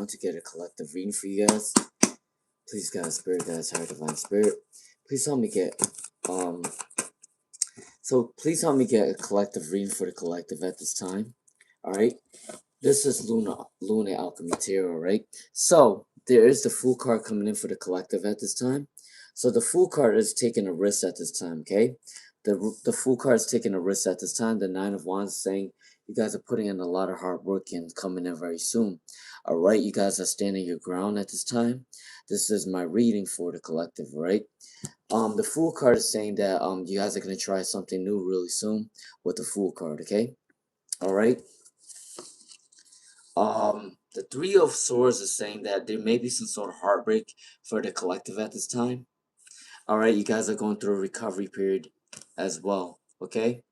want to get a collective reading for you guys. Please, guys, spirit, guys, higher divine spirit. Please help me get please help me get a collective reading for the collective at this time. Alright? This is Luna Alchemy Tarot, right? So there is the Fool card coming in for the collective at this time. So the Fool card is taking a risk at this time, okay? The Fool card is taking a risk at this time. The Nine of Wands is saying you guys are putting in a lot of hard work and coming in very soon. Alright, you guys are standing your ground at this time. This is my reading for the collective, right? The Fool card is saying that you guys are gonna try something new really soon with the Fool card, okay? Alright. The Three of Swords is saying that there may be some sort of heartbreak for the collective at this time. Alright, you guys are going through a recovery period as well, okay?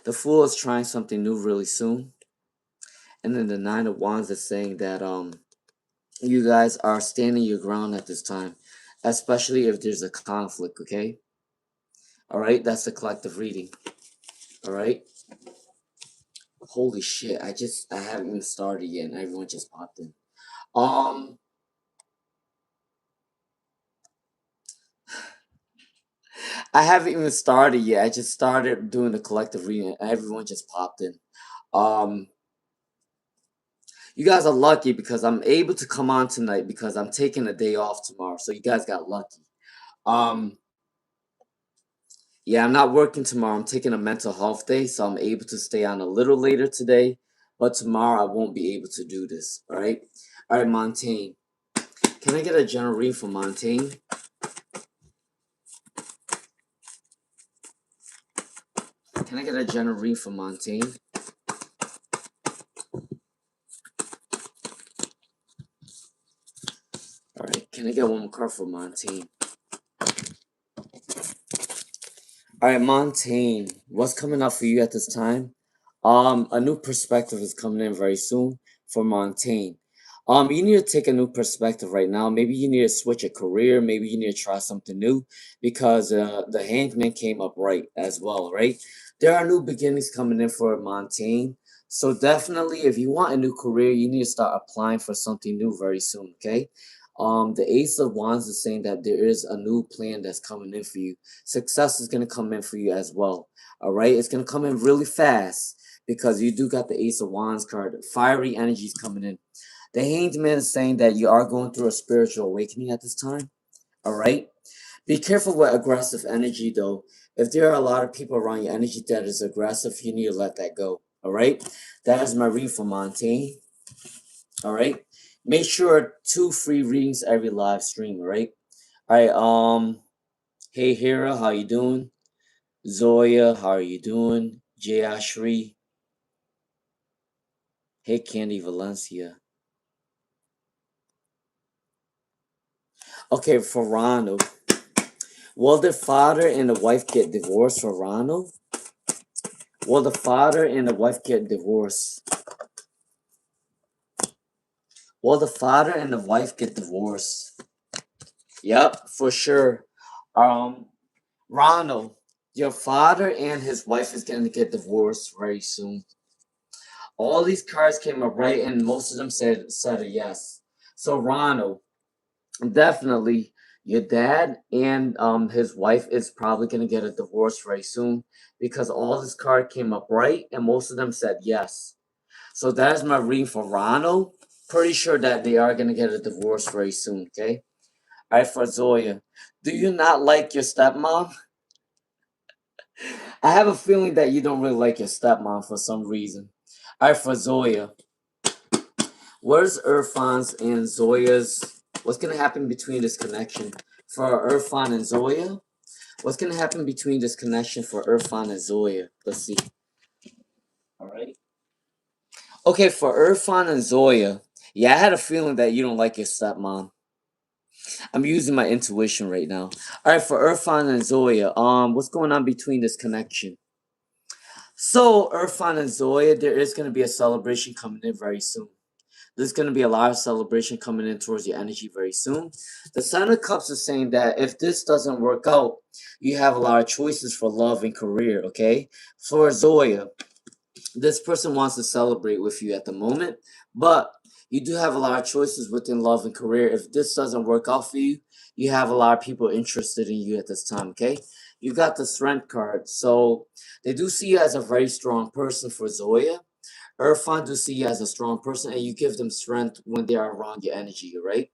The Fool is trying something new really soon. And then the Nine of Wands is saying that you guys are standing your ground at this time, especially if there's a conflict, okay? Alright, that's the collective reading. Alright? Holy shit, I haven't even started yet and everyone just popped in. I haven't even started yet. I just started doing the collective reading. Everyone just popped in. You guys are lucky because I'm able to come on tonight because I'm taking a day off tomorrow. So you guys got lucky. Yeah, I'm not working tomorrow. I'm taking a mental health day, so I'm able to stay on a little later today. But tomorrow I won't be able to do this. All right? All right, Montaigne. Can I get a general read for Montaigne? Can I get a general read for Montaigne? Alright, can I get one more card for Montaigne? Alright, Montaigne, what's coming up for you at this time? A new perspective is coming in very soon for Montaigne. You need to take a new perspective right now. Maybe you need to switch a career. Maybe you need to try something new because the Hangman came up right as well, right? There are new beginnings coming in for Montaigne. So definitely, if you want a new career, you need to start applying for something new very soon, okay? The Ace of Wands is saying that there is a new plan that's coming in for you. Success is going to come in for you as well, all right? It's going to come in really fast because you do got the Ace of Wands card. Fiery energy is coming in. The Hanged Man is saying that you are going through a spiritual awakening at this time. All right. Be careful with aggressive energy, though. If there are a lot of people around your energy that is aggressive, you need to let that go. All right. That is my read for Montaigne. All right. Make sure 2 free readings every live stream. All right. All right. Hey Hera, how you doing? Zoya, how are you doing? Jay Ashri. Hey Candy Valencia. Okay, for Ronald. Will the father and the wife get divorced for Ronald? Will the father and the wife get divorced? Will the father and the wife get divorced? Yep, for sure. Ronald, your father and his wife is going to get divorced very soon. All these cards came up right, and most of them said a yes. So Ronald, definitely, your dad and his wife is probably gonna get a divorce very soon because all this card came up right, and most of them said yes. So that is my reading for Ronald. Pretty sure that they are gonna get a divorce very soon. Okay. All right, for Zoya, do you not like your stepmom? I have a feeling that you don't really like your stepmom for some reason. All right, for Zoya, where's Irfan's and Zoya's? What's gonna happen between this connection for Irfan and Zoya? What's gonna happen between this connection for Irfan and Zoya? Let's see. All right. Okay, for Irfan and Zoya, yeah, I had a feeling that you don't like your stepmom. I'm using my intuition right now. All right, for Irfan and Zoya, what's going on between this connection? So Irfan and Zoya, there is gonna be a celebration coming in very soon. There's going to be a lot of celebration coming in towards your energy very soon. The Seven of Cups is saying that if this doesn't work out, you have a lot of choices for love and career, okay? For Zoya, this person wants to celebrate with you at the moment, but You do have a lot of choices within love and career. If this doesn't work out for you, you have a lot of people interested in you at this time, okay? You got the strength card. So they do see you as a very strong person for Zoya. Irfan do see you as a strong person, and you give them strength when they are around your energy, right?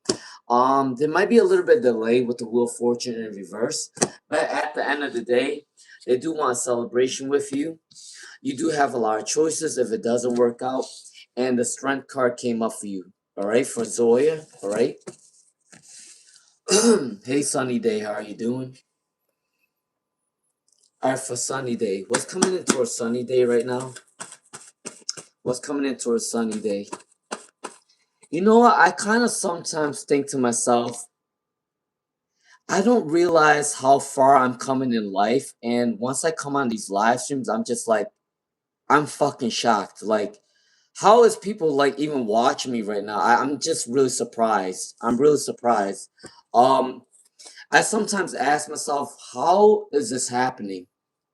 There might be a little bit delay with the Wheel of Fortune in reverse, but at the end of the day, they do want a celebration with you. You do have a lot of choices if it doesn't work out, and the strength card came up for you. All right, for Zoya. All right. Hey, Sunny Day, how are you doing? All right, for Sunny Day, what's coming into a Sunny Day right now? What's coming into a Sunny Day? You know what? I kind of sometimes think to myself, I don't realize how far I'm coming in life, and once I come on these live streams, I'm just like, I'm fucking shocked. Like, how is people like even watching me right now? I'm just really surprised. I'm really surprised. Um, I sometimes ask myself, how is this happening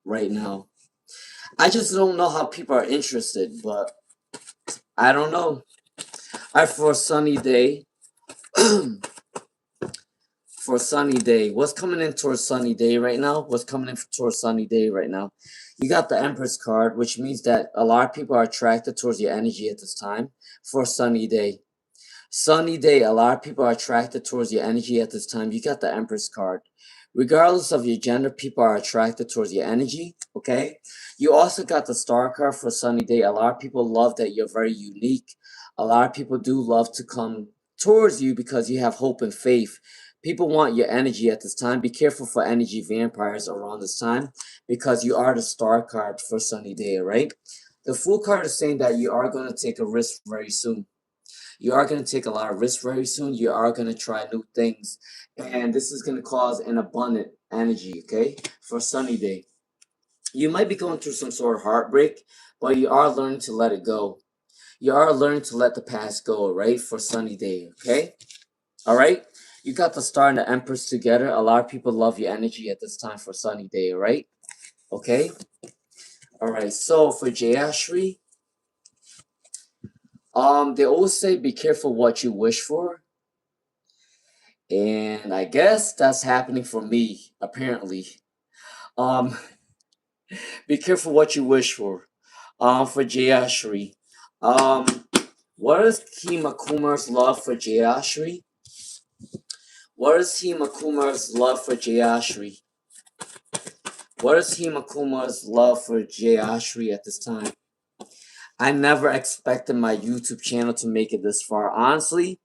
right now? I just don't know how people are interested, but I don't know. I for a sunny day. For a sunny day. What's coming into a sunny day right now? What's coming into a sunny day right now? You got the Empress card, which means that a lot of people are attracted towards your energy at this time for a sunny day. Sunny day, a lot of people are attracted towards your energy at this time. You got the Empress card. Regardless of your gender, people are attracted towards your energy, okay? You also got the Star card for Sunny Day. A lot of people love that you're very unique. A lot of people do love to come towards you because you have hope and faith. People want your energy at this time. Be careful for energy vampires around this time because you are the Star card for Sunny Day, right? The Fool card is saying that you are going to take a risk very soon. You are going to take a lot of risks very soon. You are going to try new things. And this is going to cause an abundant energy, okay? For Sunny Day. You might be going through some sort of heartbreak, but you are learning to let it go. You are learning to let the past go, right? For Sunny Day, okay? All right? You got the Star and the Empress together. A lot of people love your energy at this time for Sunny Day, all right? Okay? All right, so for Jayashri, they always say be careful what you wish for. And I guess that's happening for me, apparently. Um, be careful what you wish for. For Jayashri. Um, what is Kima Kumar's love for Jayashri? What is Hima Kumar's love for Jayashri? What is Hima Kumar's love for Jayashri at this time? I never expected my YouTube channel to make it this far. Honestly,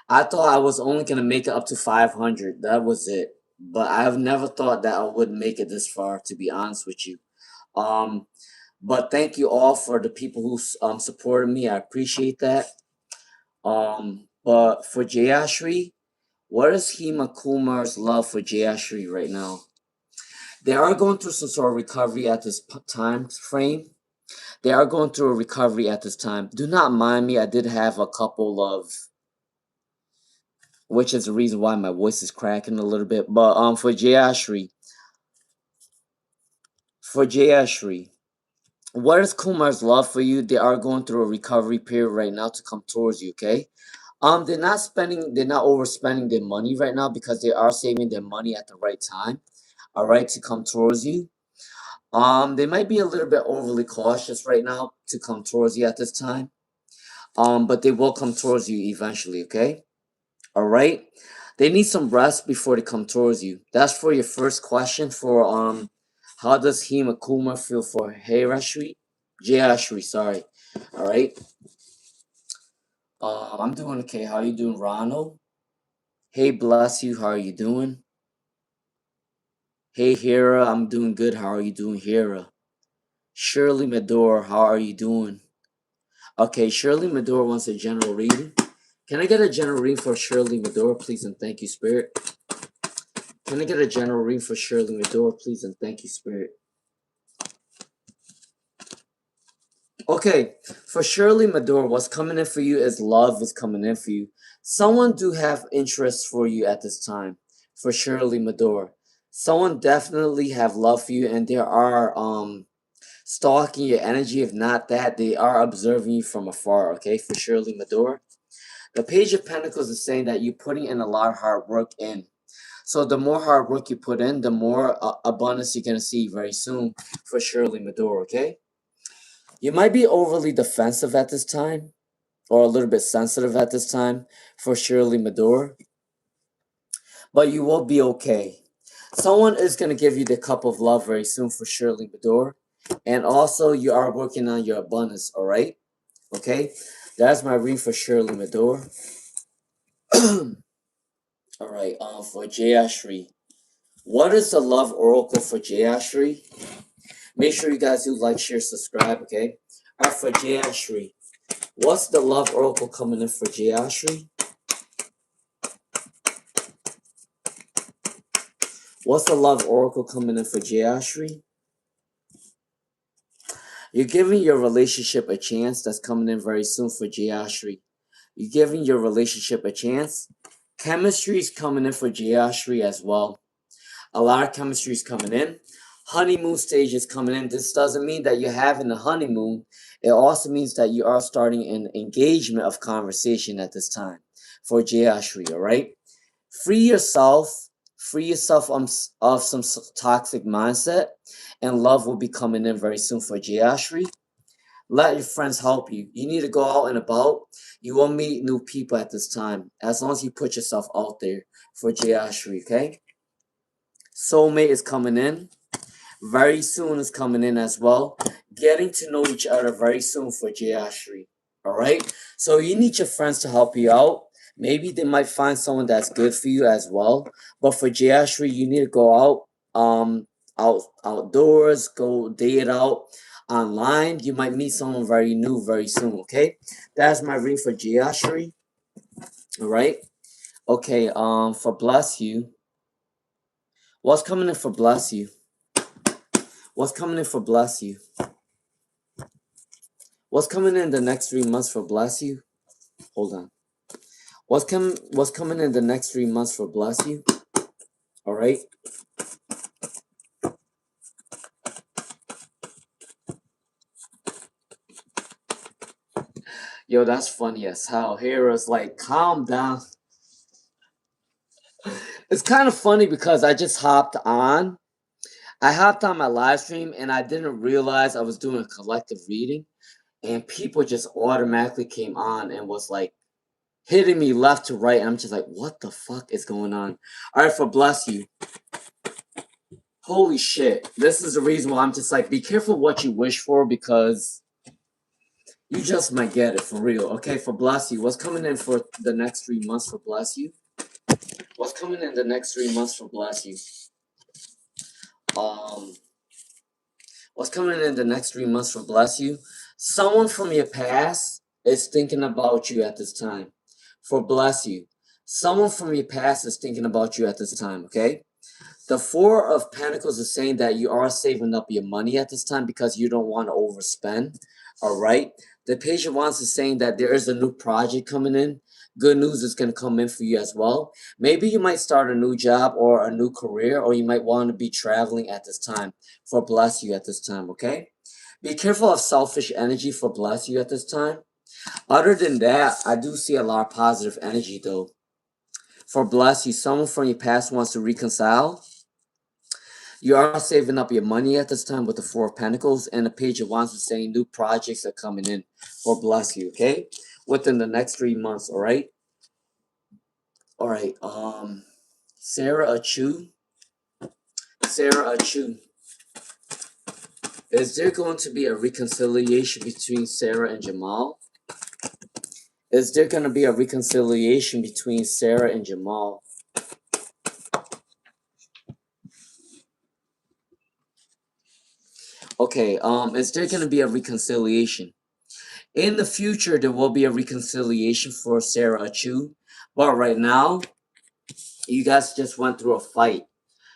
I thought I was only gonna make it up to 500. That was it. But I've never thought that I would make it this far, to be honest with you. Um, but thank you all for the people who supported me. I appreciate that. But for Jayashri, what is Hema Kumar's love for Jayashri right now? They are going through some sort of recovery at this time frame. They are going through a recovery at this time. Do not mind me. I did have a couple of, which is the reason why my voice is cracking a little bit. But for Jayashri, what is Kumar's love for you? They are going through a recovery period right now to come towards you, okay? They're not overspending their money right now because they are saving their money at the right time, all right, to come towards you. They might be a little bit overly cautious right now to come towards you at this time. But they will come towards you eventually, okay? All right. They need some rest before they come towards you. That's for your first question for how does Hema Kumar feel for Jayashri? Jayashri, sorry. All right. I'm doing okay. How you doing, Ronald? Hey, bless you. How are you doing? Hey, Hera. I'm doing good. How are you doing, Hera? Shirley Medor, how are you doing? Okay, Shirley Medor wants a general reading. Can I get a general reading for Shirley Medor, please, and thank you, Spirit? Can I get a general reading for Shirley Medor, please, and thank you, Spirit? Okay, for Shirley Medor, what's coming in for you is love is coming in for you. Someone do have interest for you at this time. For Shirley Medor, someone definitely have love for you, and there are stalking your energy. If not that, they are observing you from afar. Okay, for Shirley Medor. The Page of Pentacles is saying that you're putting in a lot of hard work in. So the more hard work you put in, the more abundance you're going to see very soon for Shirley Medora, okay? You might be overly defensive at this time, or a little bit sensitive at this time for Shirley Medora, but you will be okay. Someone is going to give you the cup of love very soon for Shirley Medora, and also you are working on your abundance, all right? Okay, that's my read for Shirley Medora. All right, for Jayashri. What is the love oracle for Jayashri? Make sure you guys do like, share, subscribe, okay? All right, for Jayashri. What's the love oracle coming in for Jayashri? What's the love oracle coming in for Jayashri? You're giving your relationship a chance. That's coming in very soon for Jayashri. You're giving your relationship a chance. Chemistry is coming in for Jayashri as well. A lot of chemistry is coming in. Honeymoon stage is coming in. This doesn't mean that you're having a honeymoon. It also means that you are starting an engagement of conversation at this time for Jayashri, all right? Free yourself. Free yourself of some toxic mindset, and love will be coming in very soon for Jayashri. Let your friends help you. You need to go out and about. You will meet new people at this time, as long as you put yourself out there for Jayashri, okay? Soulmate is coming in. Very soon is coming in as well. Getting to know each other very soon for Jayashri. Alright? So you need your friends to help you out. Maybe they might find someone that's good for you as well. But for Jayashri, you need to go outdoors, go date out online. You might meet someone very new very soon, okay? That's my read for Jayashri. Alright? Okay, for Bless You. What's coming in for Bless You? What's coming in for Bless You? What's coming in the next 3 months for Bless You? Hold on. What's coming in the next 3 months for Bless You? All right. Yo, that's funny as hell. Heroes like, calm down. It's kind of funny because I just hopped on. I hopped on my live stream and I didn't realize I was doing a collective reading, and people just automatically came on and was like hitting me left to right. And I'm just like, what the fuck is going on? All right, for Bless You. Holy shit. This is the reason why I'm just like, be careful what you wish for, because you just might get it for real. Okay, for Bless You. What's coming in for the next 3 months for Bless You? What's coming in the next 3 months for Bless You? What's coming in the next 3 months for Bless You? Someone from your past is thinking about you at this time. For Bless You. Someone from your past is thinking about you at this time, okay? The Four of Pentacles is saying that you are saving up your money at this time because you don't want to overspend. All right. The Page of Wands is saying that there is a new project coming in. Good news is going to come in for you as well. Maybe you might start a new job or a new career, or you might want to be traveling at this time for Bless You at this time, okay? Be careful of selfish energy for Bless You at this time. Other than that, I do see a lot of positive energy though. For Bless You, someone from your past wants to reconcile. You are saving up your money at this time with the Four of Pentacles, and the Page of Wands is saying new projects are coming in for Bless You, okay? Within the next 3 months, all right? All right, Sarah Achu. Sarah Achu. Is there going to be a reconciliation between Sarah and Jamal? Is there going to be a reconciliation between Sarah and Jamal? Okay, is there going to be a reconciliation? In the future, there will be a reconciliation for Sarah Achu. But right now, you guys just went through a fight.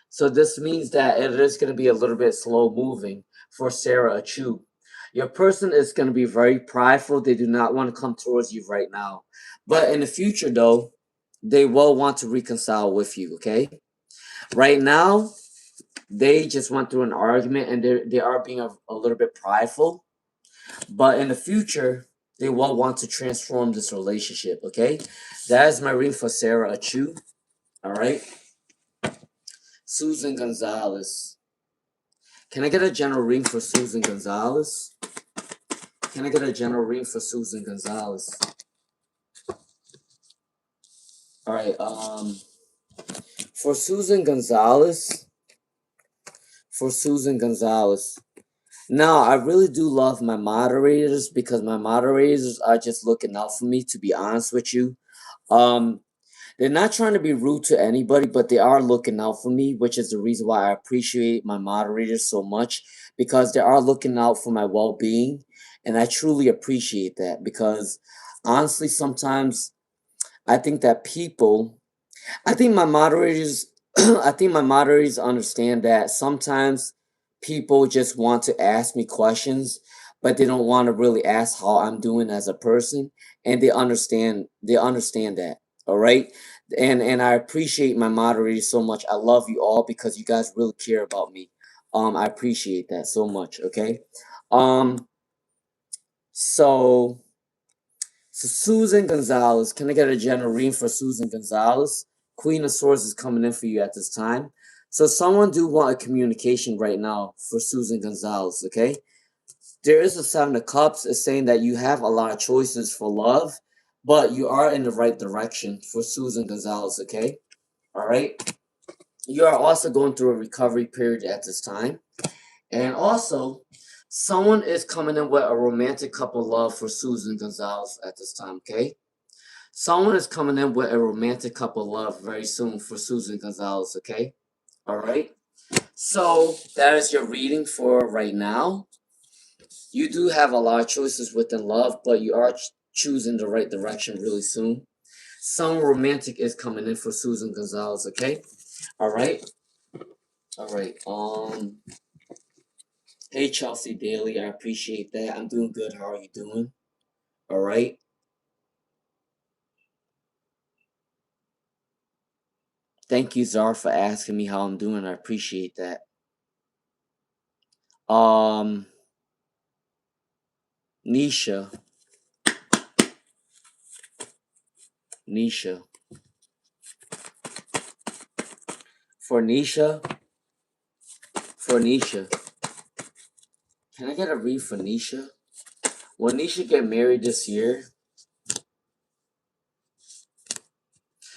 So this means that it is going to be a little bit slow moving for Sarah Achu. Your person is going to be very prideful. They do not want to come towards you right now. But in the future, though, they will want to reconcile with you, okay? Right now, they just went through an argument and they are being a little bit prideful. But in the future, They will want to transform this relationship, okay? That is my reading for Sarah Achu. All right. Susan Gonzalez. Can I get a general reading for Susan Gonzalez? Can I get a general reading for Susan Gonzalez? All right. For Susan Gonzalez. Now, I really do love my moderators because my moderators are just looking out for me, to be honest with you. They're not trying to be rude to anybody, but they are looking out for me, which is the reason why I appreciate my moderators so much, because they are looking out for my well-being, and I truly appreciate that because honestly, sometimes I think that I think my moderators I think my moderators understand that sometimes people just want to ask me questions, but they don't want to really ask how I'm doing as a person, and they understand that. All right? And I appreciate my moderators so much. I love you all because you guys really care about me. I appreciate that so much, okay? Um so so Susan Gonzalez, can I get a general reading for Susan Gonzalez? Queen of Swords is coming in for you at this time. So someone do want a communication right now for Susan Gonzalez, okay? There is a Seven of Cups. It's saying that you have a lot of choices for love, but you are in the right direction for Susan Gonzalez, okay? All right? You are also going through a recovery period at this time. And also, someone is coming in with a romantic couple love for Susan Gonzalez at this time, okay? Someone is coming in with a romantic couple love very soon for Susan Gonzalez, okay? All right. So that is your reading for right now. You do have a lot of choices within love, but you are choosing the right direction really soon. Some romantic is coming in for Susan Gonzalez, okay? All right. All right. Hey Chelsea Daly, I appreciate that. I'm doing good. How are you doing? All right. Thank you, Zara, for asking me how I'm doing. I appreciate that. Um, Nisha. Nisha. For Nisha. For Nisha. Can I get a read for Nisha? Will Nisha get married this year?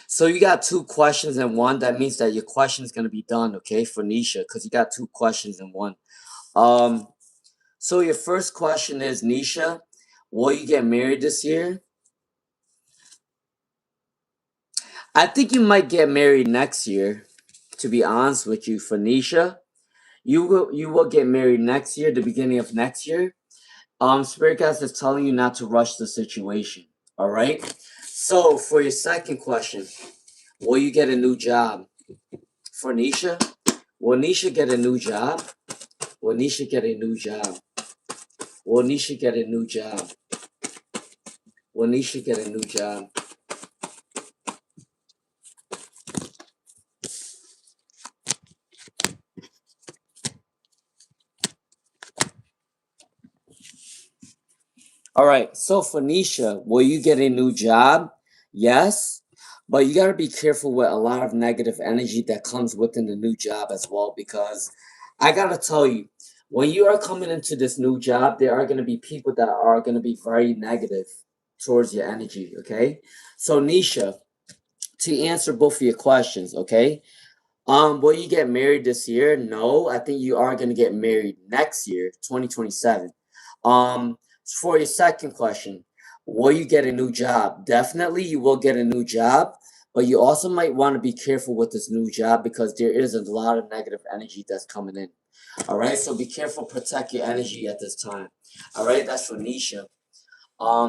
So you got two questions in one. That means that your question is gonna be done, okay, for Nisha, because you got two questions in one. Um, so your first question is, Nisha, will you get married this year? I think you might get married next year, to be honest with you, for Nisha. You will get married next year, the beginning of next year. Spirit Guides is telling you not to rush the situation. All right. So for your second question, will you get a new job? For Nisha, will Nisha get a new job? Will Nisha get a new job? Will Nisha get a new job? Will Nisha get a new job? All right. So for Nisha, will you get a new job? Yes. But you got to be careful with a lot of negative energy that comes within the new job as well, because I got to tell you, when you are coming into this new job, there are going to be people that are going to be very negative towards your energy, okay? So, Nisha, to answer both of your questions, okay? Will you get married this year? No, I think you are going to get married next year, 2027. Um, for your second question, will you get a new job? Definitely, you will get a new job, but you also might want to be careful with this new job because there is a lot of negative energy that's coming in. All right, so be careful, protect your energy at this time. All right, that's for Nisha.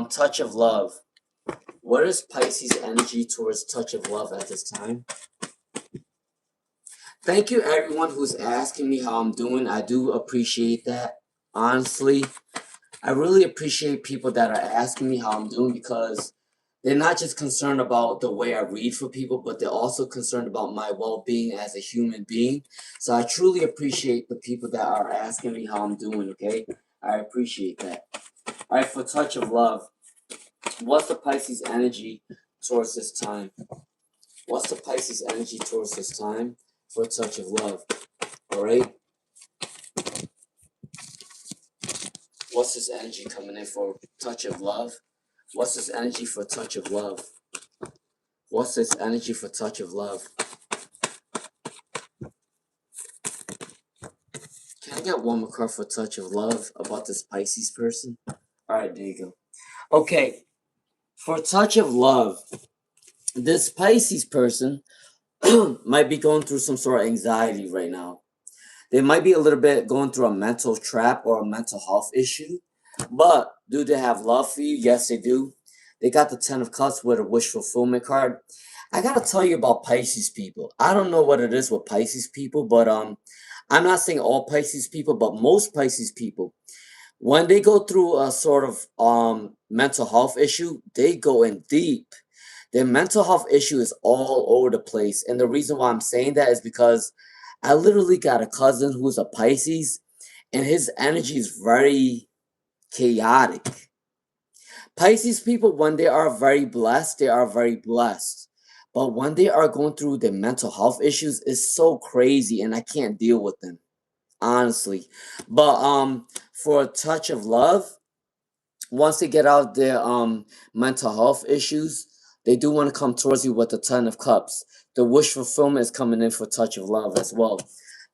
Touch of love. What is Pisces' energy towards touch of love at this time? Thank you, everyone who's asking me how I'm doing. I do appreciate that. Honestly, I really appreciate people that are asking me how I'm doing because they're not just concerned about the way I read for people, but they're also concerned about my well-being as a human being. So I truly appreciate the people that are asking me how I'm doing, okay? I appreciate that. All right, for touch of love. What's the Pisces energy towards this time? What's the Pisces energy towards this time for a touch of love? Alright? What's this energy coming in for a touch of love? What's this energy for a touch of love? What's this energy for a touch of love? Can I get one more card for a touch of love about this Pisces person? Alright, there you go. Okay, for a touch of love, this Pisces person might be going through some sort of anxiety right now. They might be a little bit going through a mental trap or a mental health issue. But do they have love for you? Yes, they do. They got the Ten of Cups with a wish fulfillment card. I gotta tell you about Pisces people. I don't know what it is with Pisces people, but I'm not saying all Pisces people, but most Pisces people, when they go through a sort of mental health issue, they go in deep. Their mental health issue is all over the place. And the reason why I'm saying that is because I literally got a cousin who's a Pisces, and his energy is very chaotic. Pisces people, when they are very blessed, they are very blessed. But when they are going through their mental health issues, it's so crazy and I can't deal with them, honestly. But for a touch of love, once they get out their mental health issues, they do want to come towards you with the Ten of Cups. The wish fulfillment is coming in for touch of love as well.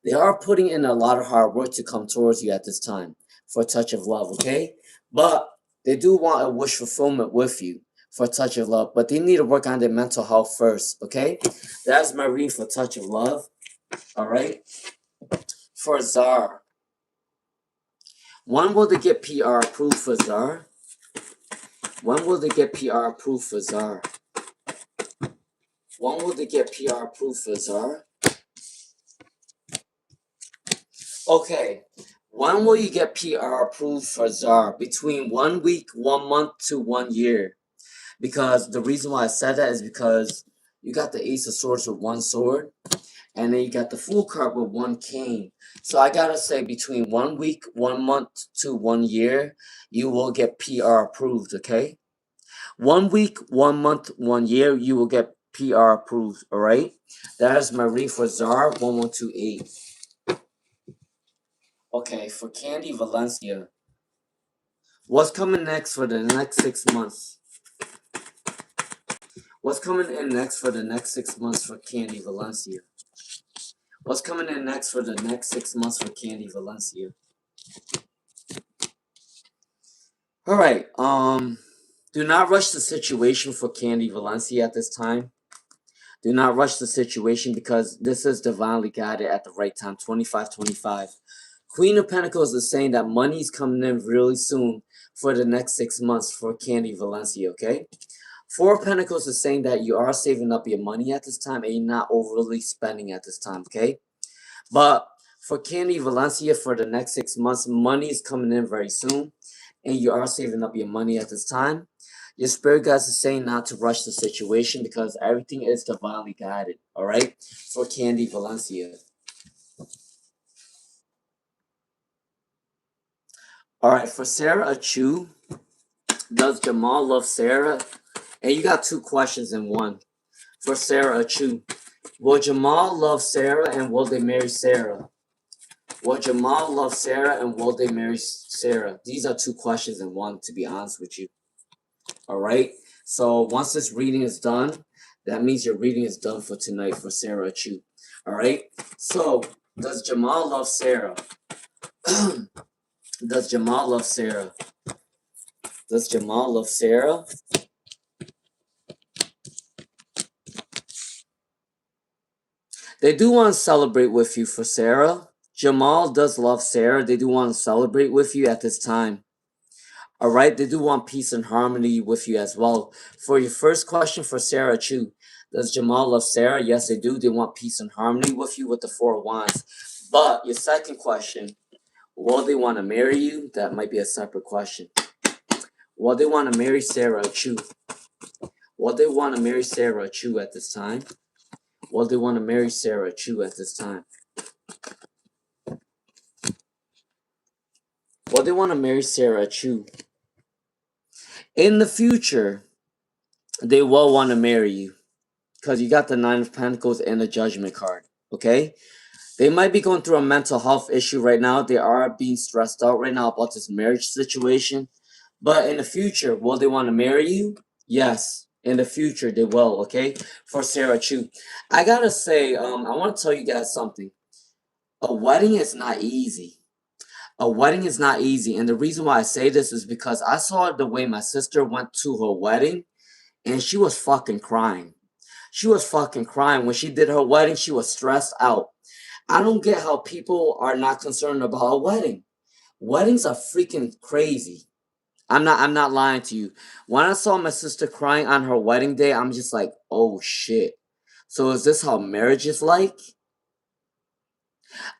They are putting in a lot of hard work to come towards you at this time for a touch of love, okay? But they do want a wish fulfillment with you for a touch of love, but they need to work on their mental health first, okay? That's my read for touch of love, all right? For Czar, when will they get PR approved for Czar? When will they get PR approved for Czar? When will they get PR approved for Czar? Okay. When will you get PR approved for Czar? Between 1 week, 1 month to 1 year. Because the reason why I said that is because you got the Ace of Swords with one sword, and then you got the Fool card with one cane. So I gotta say, between 1 week, 1 month to 1 year, you will get PR approved, okay? 1 week, 1 month, 1 year, you will get PR approved, alright? That is my read for Czar 1128. Okay, for Candy Valencia, what's coming next for the next 6 months? What's coming in next for the next 6 months for Candy Valencia? What's coming in next for the next 6 months for Candy Valencia? Alright, do not rush the situation for Candy Valencia at this time. Do not rush the situation because this is divinely guided at the right time. 2525. Queen of Pentacles is saying that money's coming in really soon for the next 6 months for Candy Valencia, okay? Four of Pentacles is saying that you are saving up your money at this time and you're not overly spending at this time, okay? But for Candy Valencia for the next 6 months, money is coming in very soon and you are saving up your money at this time. Your spirit guides is saying not to rush the situation because everything is divinely guided, alright? For Candy Valencia. Alright, for Sarah Achu, does Jamal love Sarah? And you got two questions in one. For Sarah Achu, will Jamal love Sarah and will they marry Sarah? Will Jamal love Sarah and will they marry Sarah? These are two questions in one, to be honest with you. Alright? So once this reading is done, that means your reading is done for tonight for Sarah Achu. Alright? So, does Jamal love Sarah? Does Jamal love Sarah? Does Jamal love Sarah? They do want to celebrate with you for Sarah. Jamal does love Sarah. They do want to celebrate with you at this time. Alright, they do want peace and harmony with you as well. For your first question for Sarah Chu, does Jamal love Sarah? Yes, they do. They want peace and harmony with you with the Four of Wands. But your second question, will they want to marry you? That might be a separate question. Will they want to marry Sarah Chu? Will they want to marry Sarah Chu at this time? Will they want to marry Sarah Chu at this time? Will they want to marry Sarah Chu? In the future, they will want to marry you because you got the Nine of Pentacles and the Judgment card. Okay? They might be going through a mental health issue right now. They are being stressed out right now about this marriage situation. But in the future, will they want to marry you? Yes. In the future, they will, okay? For Sarah Chu. I gotta say, I want to tell you guys something. A wedding is not easy. A wedding is not easy. And the reason why I say this is because I saw the way my sister went to her wedding, and she was fucking crying. She was fucking crying. When she did her wedding, she was stressed out. I don't get how people are not concerned about a wedding. Weddings are freaking crazy. I'm not lying to you. When I saw my sister crying on her wedding day, I'm just like, "Oh shit." So is this how marriage is like?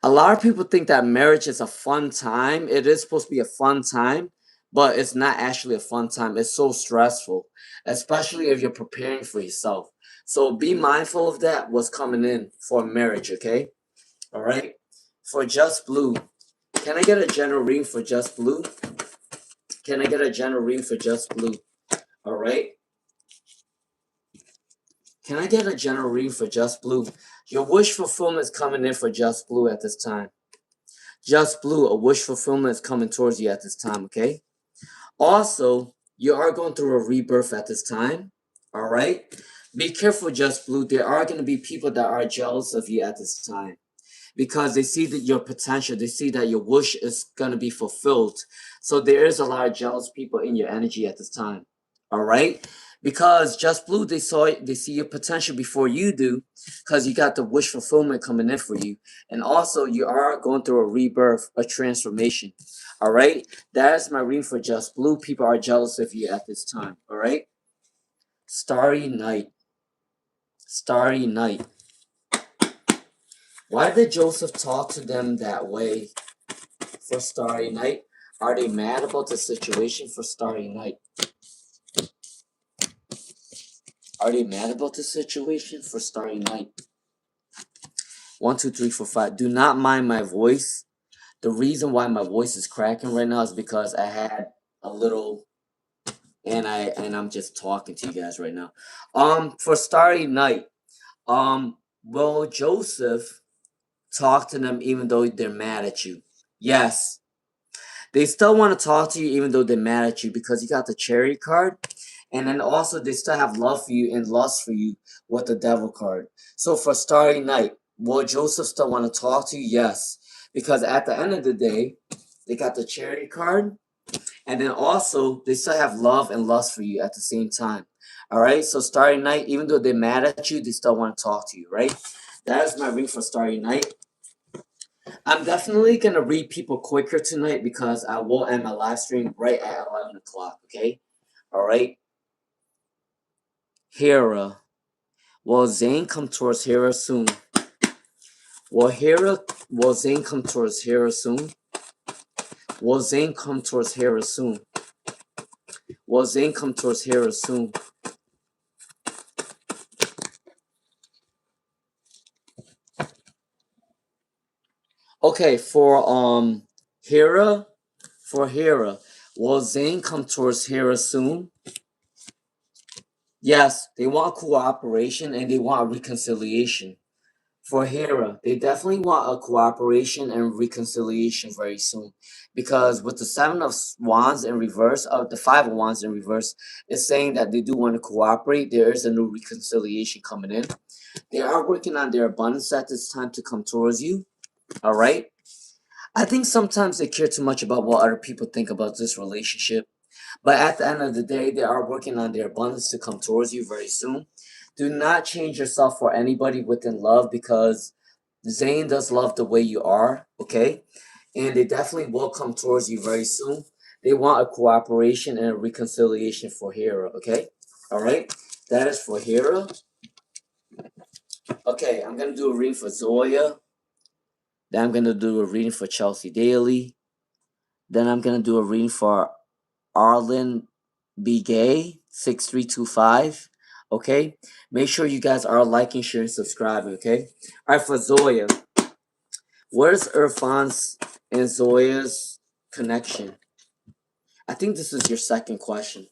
A lot of people think that marriage is a fun time. It is supposed to be a fun time, but it's not actually a fun time. It's so stressful, especially if you're preparing for yourself. So be mindful of that, what's coming in for marriage, okay? All right? For Just Blue, can I get a general reading for Just Blue? Can I get a general reading for Just Blue? All right? Can I get a general reading for Just Blue? Your wish fulfillment is coming in for Just Blue at this time. Just Blue, a wish fulfillment is coming towards you at this time, okay? Also, you are going through a rebirth at this time, all right? Be careful, Just Blue. There are going to be people that are jealous of you at this time because they see that your potential, they see that your wish is going to be fulfilled. So there is a lot of jealous people in your energy at this time. All right? Because Just Blue, they see your potential before you do, because you got the wish fulfillment coming in for you. And also you are going through a rebirth, a transformation. All right? That is my reading for Just Blue. People are jealous of you at this time. All right? Starry Night. Starry Night. Why did Joseph talk to them that way for Starry Night? Are they mad about the situation for Starry Night? Are they mad about the situation for Starry Night? 1, 2, 3, 4, 5. Do not mind my voice. The reason why my voice is cracking right now is because I had a little, and I'm just talking to you guys right now. For Starry Night, will Joseph talk to them even though they're mad at you? Yes. They still want to talk to you even though they're mad at you because you got the Chariot card. And then also they still have love for you and lust for you with the Devil card. So for Starry Night, will Joseph still want to talk to you? Yes. Because at the end of the day, they got the Chariot card. And then also they still have love and lust for you at the same time. Alright, so Starry Night, even though they're mad at you, they still want to talk to you, right? That is my reading for Starry Night. I'm definitely going to read people quicker tonight because I will end my live stream right at 11 o'clock, okay? All right? Hera. Will Zane come towards Hera soon? Will Zane come towards Hera soon? Will Zane come towards Hera soon? Will Zane come towards Hera soon? Okay, for Hera, will Zane come towards Hera soon? Yes, they want cooperation and they want reconciliation. For Hera, they definitely want a cooperation and reconciliation very soon. Because with the Seven of Wands in reverse, the Five of Wands in reverse, it's saying that they do want to cooperate. There is a new reconciliation coming in. They are working on their abundance at this time to come towards you. All right? I think sometimes they care too much about what other people think about this relationship. But at the end of the day, they are working on their abundance to come towards you very soon. Do not change yourself for anybody within love because Zane does love the way you are, okay? And they definitely will come towards you very soon. They want a cooperation and a reconciliation for Hera, okay? All right? That is for Hera. Okay, I'm going to do a reading for Zoya. Then I'm going to do a reading for Chelsea Daly. Then I'm going to do a reading for Arlen B. Gay 6325. Okay? Make sure you guys are liking, sharing, subscribing, okay? Alright, for Zoya. Where's Irfan's and Zoya's connection? I think this is your second question.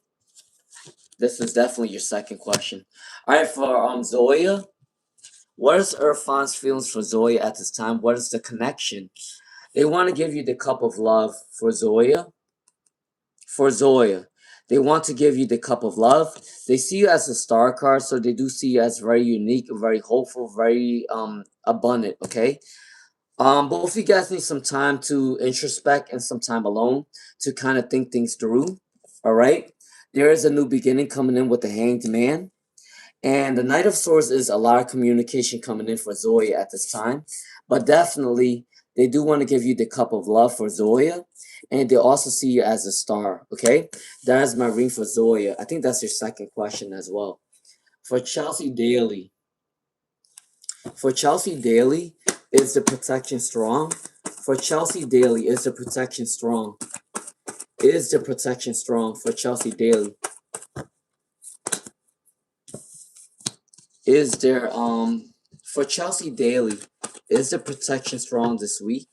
This is definitely your second question. All right, for Zoya, what is Irfan's feelings for Zoya at this time? What is the connection? They want to give you the cup of love for Zoya. For Zoya, they want to give you the cup of love. They see you as a star card, so they do see you as very unique, very hopeful, very abundant. Okay. Both of you guys need some time to introspect and some time alone to kind of think things through. All right. There is a new beginning coming in with the Hanged Man. And the Knight of Swords is a lot of communication coming in for Zoya at this time. But definitely, they do want to give you the cup of love for Zoya. And they also see you as a star, okay? That is my ring for Zoya. I think that's your second question as well. For Chelsea Daly. For Chelsea Daly, is the protection strong? For Chelsea Daly, is the protection strong? Is the protection strong for Chelsea Daly? Is there for Chelsea Daly, is the protection strong this week?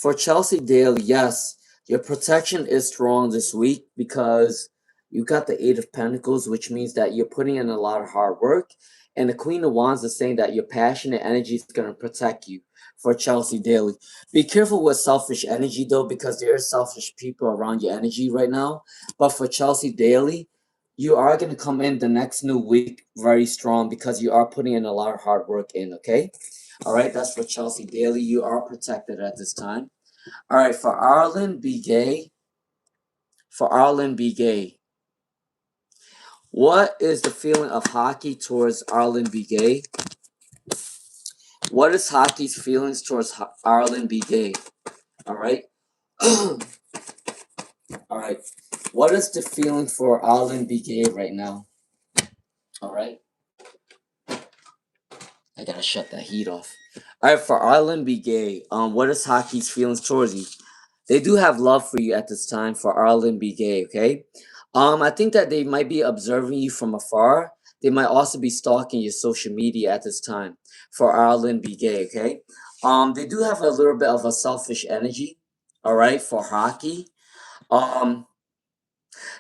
For Chelsea Daly, yes, your protection is strong this week because you got the Eight of Pentacles, which means that you're putting in a lot of hard work. And the Queen of Wands is saying that your passionate energy is going to protect you for Chelsea Daly. Be careful with selfish energy, though, because there are selfish people around your energy right now. But for Chelsea Daly, you are going to come in the next new week very strong because you are putting in a lot of hard work in, okay? All right, that's for Chelsea Daly. You are protected at this time. All right, for Arlen B. Gay. For Arlen B. Gay. What is the feeling of hockey towards Arlen B. Gay? What is hockey's feelings towards Arlen B. Gay? All right. All right. What is the feeling for Arlen B. Gay right now? All right. I gotta shut that heat off. All right, for Arlen B. Gay. What is hockey's feelings towards you? They do have love for you at this time for Arlen B. Gay, okay? I think that they might be observing you from afar. They might also be stalking your social media at this time for Arlen B. Gay, okay? They do have a little bit of a selfish energy, all right, for hockey. Um,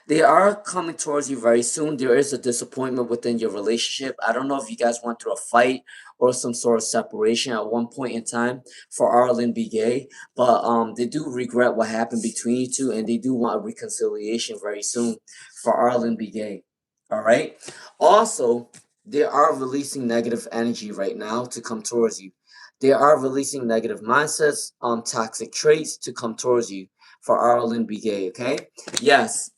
they are coming towards you very soon. There is a disappointment within your relationship. I don't know if you guys went through a fight or some sort of separation at one point in time for Arlen B. Gay, but they do regret what happened between you two, and they do want a reconciliation very soon for Arlen B. Gay. All right. Also, they are releasing negative energy right now to come towards you. They are releasing negative mindsets, toxic traits to come towards you for Arlen B. Gay. Okay. Yes.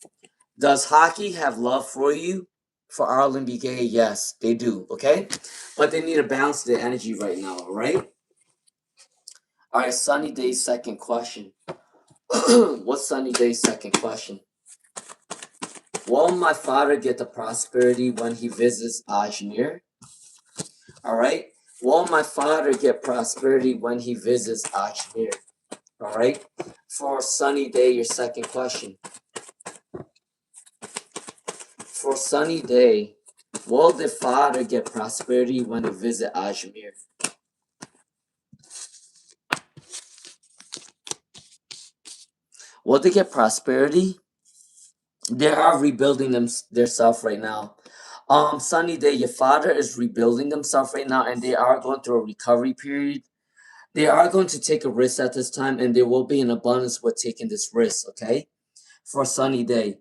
Does hockey have love for you? For Arlen B. Gay, yes, they do, okay? But they need to balance their energy right now, all right? All right, Sunny Day's second question. What's Sunny Day's second question? Will my father get the prosperity when he visits Ajmer? All right? Will my father get prosperity when he visits Ajmer? All right? For Sunny Day, your second question. For Sunny Day, will the father get prosperity when he visit Ajmer? Will they get prosperity? They are rebuilding themselves right now. Sunny Day, your father is rebuilding themselves right now, and they are going through a recovery period. They are going to take a risk at this time, and there will be an abundance with taking this risk, okay? For Sunny Day.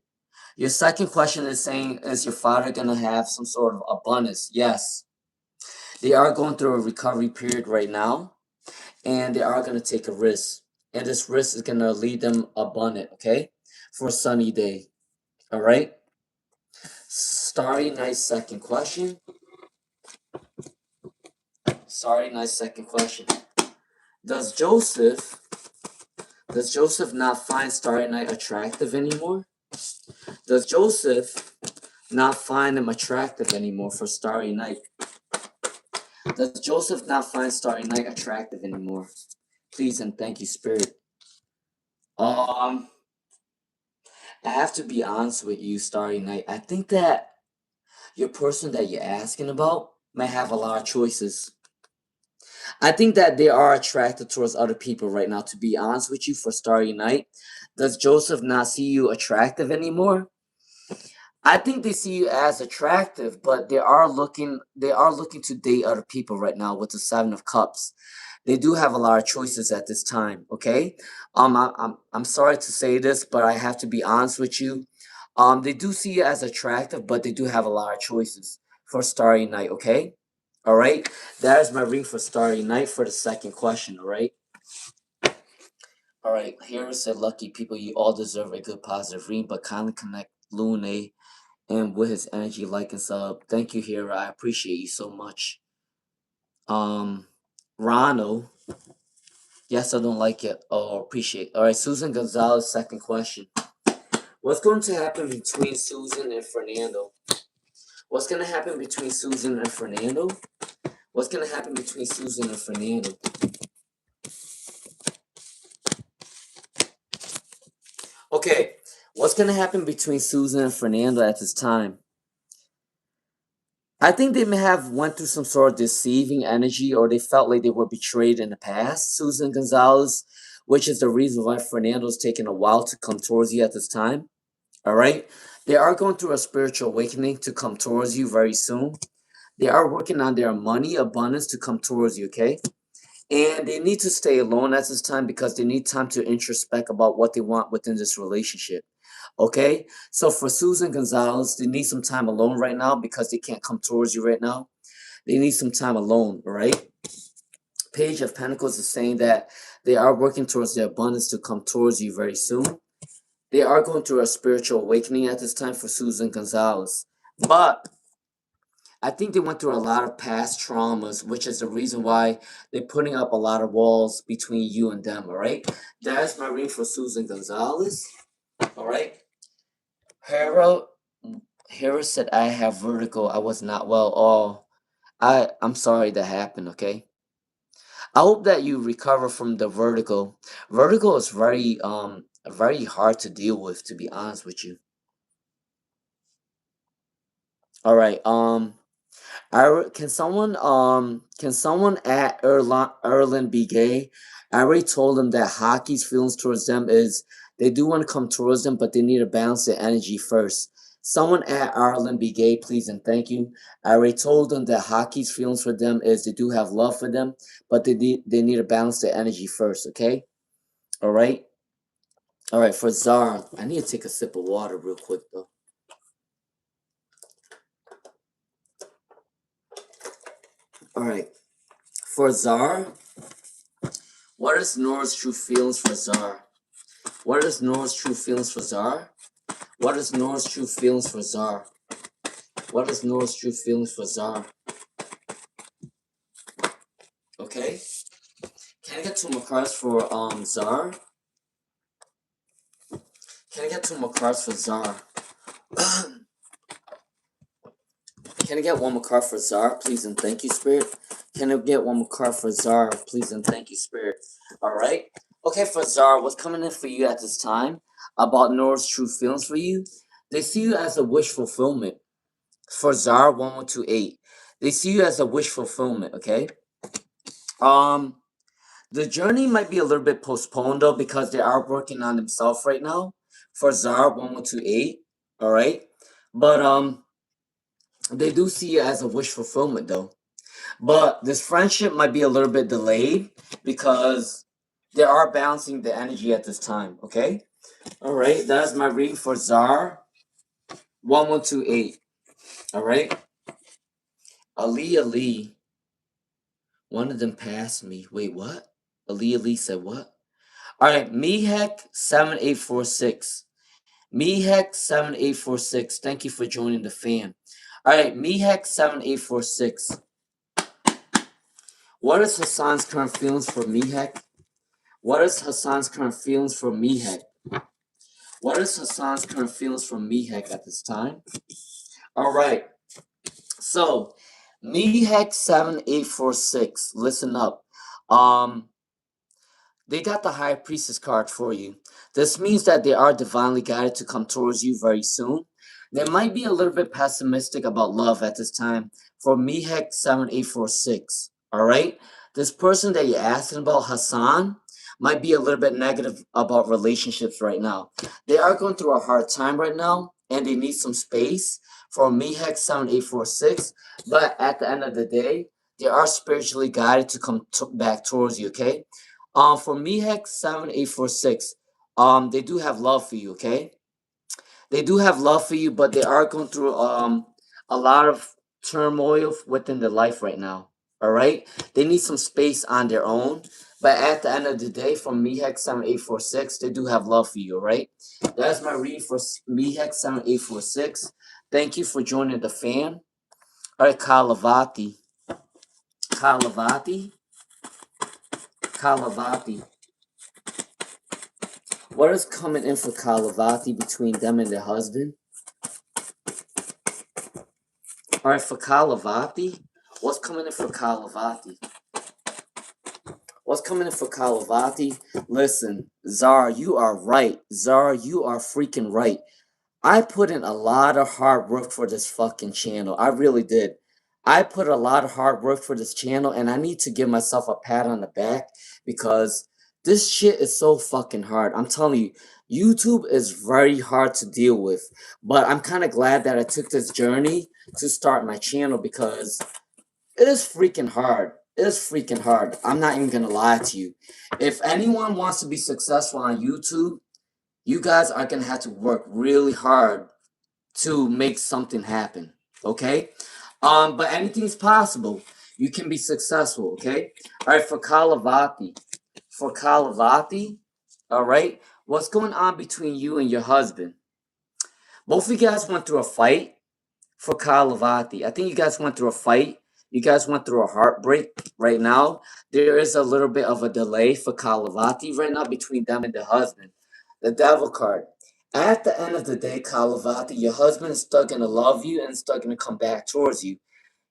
Your second question is saying, is your father going to have some sort of abundance? Yes. They are going through a recovery period right now, and they are going to take a risk. And this risk is going to lead them abundant, okay? For Sunny Day. All right. Starry Night's second question. Starry Night's second question. Does Joseph not find Starry Night attractive anymore? Does Joseph not find him attractive anymore for Starry Night? Does Joseph not find Starry Night attractive anymore? Please and thank you, Spirit. I have to be honest with you, Starry Night. I think that your person that you're asking about might have a lot of choices. I think that they are attracted towards other people right now, to be honest with you, for Starry Night. Does Joseph not see you attractive anymore? I think they see you as attractive, but they are looking to date other people right now with the 7 of Cups. They do have a lot of choices at this time, okay? I'm sorry to say this, but I have to be honest with you. They do see you as attractive, but they do have a lot of choices for Starry Night, okay? All right? That is my ring for Starry Night for the second question, all right? All right, here said, lucky people, you all deserve a good positive reading, but kindly connect Lune and with his energy, like and sub. Thank you, Hera. I appreciate you so much. Um, Ronald, yes, I don't like it. Oh, appreciate. All right, Susan Gonzalez, second question. What's going to happen between Susan and Fernando? What's going to happen between Susan and Fernando? What's going to happen between Susan and Fernando? Okay, what's going to happen between Susan and Fernando at this time? I think they may have went through some sort of deceiving energy, or they felt like they were betrayed in the past, Susan Gonzalez, which is the reason why Fernando's taking a while to come towards you at this time. All right? They are going through a spiritual awakening to come towards you very soon. They are working on their money abundance to come towards you, okay? And they need to stay alone at this time because they need time to introspect about what they want within this relationship. Okay? So for Susan Gonzalez, they need some time alone right now because they can't come towards you right now. They need some time alone, right? Page of Pentacles is saying that they are working towards their abundance to come towards you very soon. They are going through a spiritual awakening at this time for Susan Gonzalez. But I think they went through a lot of past traumas, which is the reason why they're putting up a lot of walls between you and them, all right? That's my reading for Susan Gonzalez, all right? Hera, Hera said, I have vertigo. I was not well. Oh, I'm sorry that happened, okay? I hope that you recover from the vertigo. Vertigo is very hard to deal with, to be honest with you. All right, can someone at Erlen be gay? I already told them that hockey's feelings towards them is they do want to come towards them, but they need to balance their energy first. Someone at Ireland be gay, please and thank you. I already told them that hockey's feelings for them is they do have love for them, but they need to balance their energy first, okay? All right? All right, for Zara, I need to take a sip of water real quick though. All right. For Zara, what is Nora's true feelings for Zara? What is Nora's true feelings for Zara? What is Nora's true feelings for Zara? What is Nora's true feelings for Zara? Okay. Can I get 2 more cards for Zara? Can I get 2 more cards for Zara? Can I get 1 more card for Zara, please and thank you, Spirit? Can I get 1 more card for Zara, please and thank you, Spirit? All right. Okay, for Zara, what's coming in for you at this time about Nora's true feelings for you? They see you as a wish fulfillment. For Zara 1128, they see you as a wish fulfillment. Okay. Um, the journey might be a little bit postponed though because they are working on themselves right now. For Zara 1128, all right. But they do see you as a wish fulfillment though. But this friendship might be a little bit delayed because they are balancing the energy at this time. Okay. All right. That's my reading for Zara 1128. All right. Ali. One of them passed me. Wait, what? Ali said what? All right, Mehek7846. Mehek7846. Thank you for joining the fam. All right, Mehek7846. What is Hassan's current feelings for Mehek? What is Hassan's current feelings for Mehek? What is Hassan's current feelings for Mehek at this time? All right, so Mehek7846. Listen up. They got the High Priestess card for you. This means that they are divinely guided to come towards you very soon. They might be a little bit pessimistic about love at this time for Mehek7846. All right? This person that you're asking about, Hassan, might be a little bit negative about relationships right now. They are going through a hard time right now, and they need some space for MeHex7846. But at the end of the day, they are spiritually guided to come back towards you. Okay. For MeHex7846, they do have love for you. Okay, they do have love for you, but they are going through a lot of turmoil within their life right now. All right, they need some space on their own. But at the end of the day, from MeHex7846, they do have love for you. All right, that's my read for MeHex7846. Thank you for joining the fan. All right, Kalavati, Kalavati, Kalavati. What is coming in for Kalavati between them and their husband? All right, for Kalavati, what's coming in for Kalavati? What's coming in for Kalavati? Listen, Zara, you are right. Zara, you are freaking right. I put in a lot of hard work for this fucking channel. I really did. I put a lot of hard work for this channel, and I need to give myself a pat on the back because this shit is so fucking hard. I'm telling you, YouTube is very hard to deal with. But I'm kind of glad that I took this journey to start my channel because it is freaking hard. It is freaking hard. I'm not even gonna lie to you. If anyone wants to be successful on YouTube, you guys are gonna have to work really hard to make something happen. Okay? But anything's possible. You can be successful, okay? Alright, for Kalavati. For Kalavati, alright, what's going on between you and your husband? Both of you guys went through a fight for Kalavati. I think you guys went through a fight. You guys went through a heartbreak right now. There is a little bit of a delay for Kalavati right now between them and the husband. The Devil card. At the end of the day, Kalavati, your husband is still going to love you and still going to come back towards you.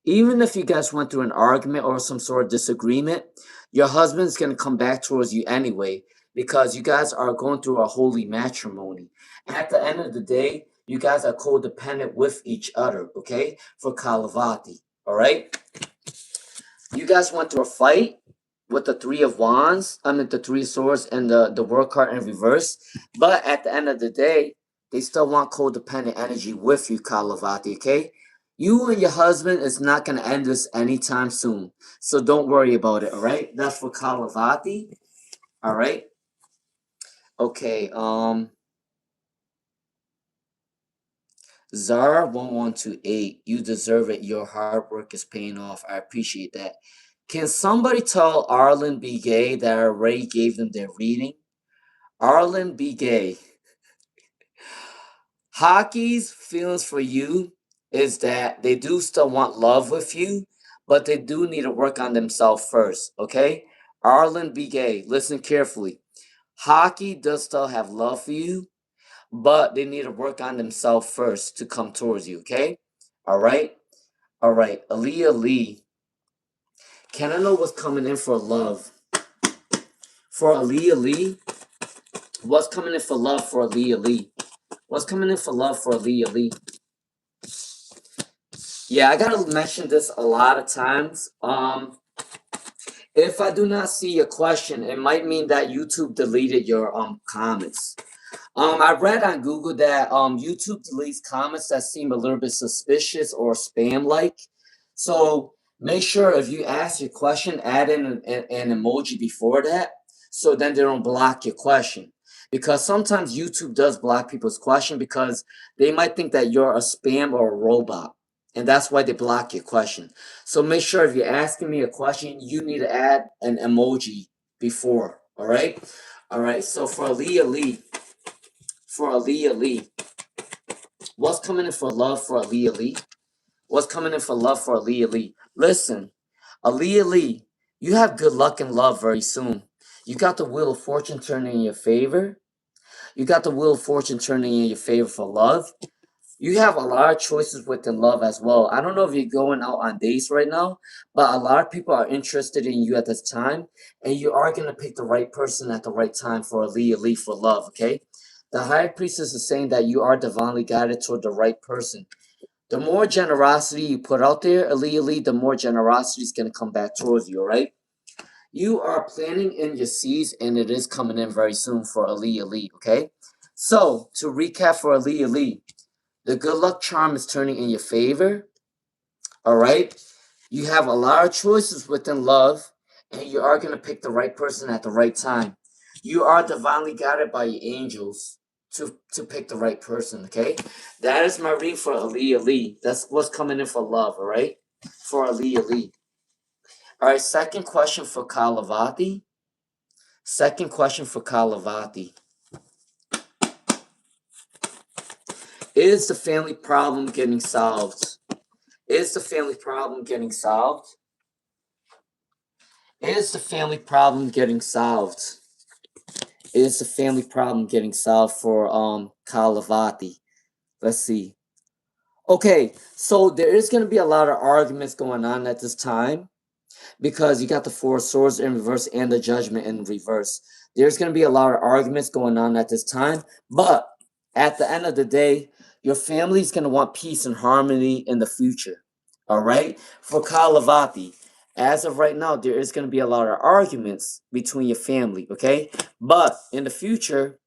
Even if you guys went through an argument or some sort of disagreement, your husband's going to come back towards you anyway because you guys are going through a holy matrimony. At the end of the day, you guys are codependent with each other, okay? For Kalavati, all right? You guys went through a fight with the Three of Wands, the Three of Swords, and the World card in reverse. But at the end of the day, they still want codependent energy with you, Kalavati, okay? You and your husband is not going to end this anytime soon. So don't worry about it, all right? That's for Kalavati, all right? Okay, Zara1128, you deserve it. Your hard work is paying off. I appreciate that. Can somebody tell Arlen B. Gay that I already gave them their reading? Arlen B. Gay. Hockey's feelings for you is that they do still want love with you, but they do need to work on themselves first, okay? Arlen B. Gay, listen carefully. Hockey does still have love for you, but they need to work on themselves first to come towards you, okay? All right? All right, Aaliyah Lee. Can I know what's coming in for love? For Aaliyah Lee? What's coming in for love for Aaliyah Lee? What's coming in for love for Aaliyah Lee? Yeah, I gotta mention this a lot of times. If I do not see your question, it might mean that YouTube deleted your comments. I read on Google that YouTube deletes comments that seem a little bit suspicious or spam-like. So make sure if you ask your question, add in an emoji before that, so then they don't block your question. Because sometimes YouTube does block people's question because they might think that you're a spam or a robot. And that's why they block your question. So make sure if you're asking me a question, you need to add an emoji before. All right? All right. So for Aaliyah Lee, what's coming in for love for Aaliyah Lee? What's coming in for love for Aaliyah Lee? Listen, Aaliyah Lee, you have good luck and love very soon. You got the Wheel of Fortune turning in your favor. You got the Wheel of Fortune turning in your favor for love. You have a lot of choices within love as well. I don't know if you're going out on dates right now, but a lot of people are interested in you at this time, and you are going to pick the right person at the right time for Aaliyah Lee for love, okay? The High Priestess is saying that you are divinely guided toward the right person. The more generosity you put out there, Aaliyah Lee, the more generosity is going to come back towards you, all right? You are planting in your seeds, and it is coming in very soon for Ali, okay? So, to recap for Ali, the good luck charm is turning in your favor, all right? You have a lot of choices within love, and you are going to pick the right person at the right time. You are divinely guided by your angels to pick the right person, okay? That is my reading for Ali. That's what's coming in for love, all right? For Ali. All right, second question for Kalavati. Second question for Kalavati. Is the family problem getting solved? Is the family problem getting solved? Is the family problem getting solved? Is the family problem getting solved for Kalavati? Let's see. Okay, so there is going to be a lot of arguments going on at this time, because you got the Four of Swords in reverse and the Judgment in reverse. There's going to be a lot of arguments going on at this time, but at the end of the day, your family is going to want peace and harmony in the future. All right? For Kalavati, as of right now, there is going to be a lot of arguments between your family, okay? But in the future,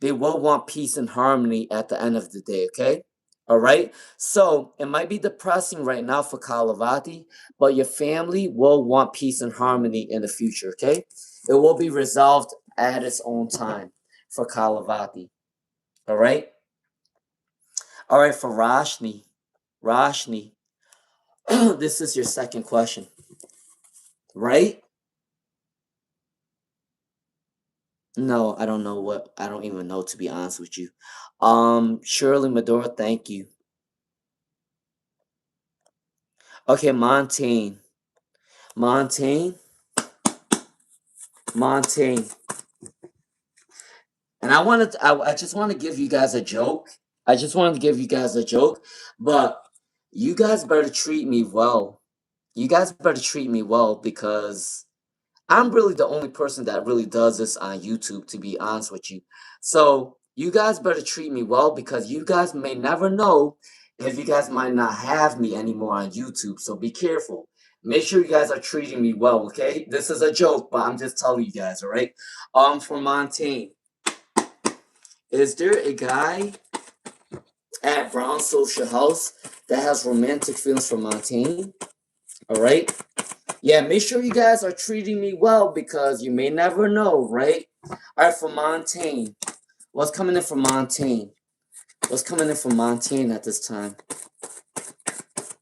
they will want peace and harmony at the end of the day, okay? All right? So it might be depressing right now for Kalavati, but your family will want peace and harmony in the future, okay? It will be resolved at its own time for Kalavati. All right? All right, for Rashni. Rashni, this is your second question, right? No, I don't know what, I don't even know, to be honest with you. Shirley Medora, thank you. Okay, Montaigne. Montaigne. Montaigne. And I just want to give you guys a joke. I just wanted to give you guys a joke, but you guys better treat me well. You guys better treat me well, because I'm really the only person that really does this on YouTube, to be honest with you. So you guys better treat me well, because you guys may never know if you guys might not have me anymore on YouTube. So be careful. Make sure you guys are treating me well, okay? This is a joke, but I'm just telling you guys, all right? For Montaigne. Is there a guy at Brown Social House that has romantic feelings for Montaigne? All right. Yeah, make sure you guys are treating me well, because you may never know, right? All right, for Montaigne. What's coming in for Montaigne? What's coming in for Montaigne at this time?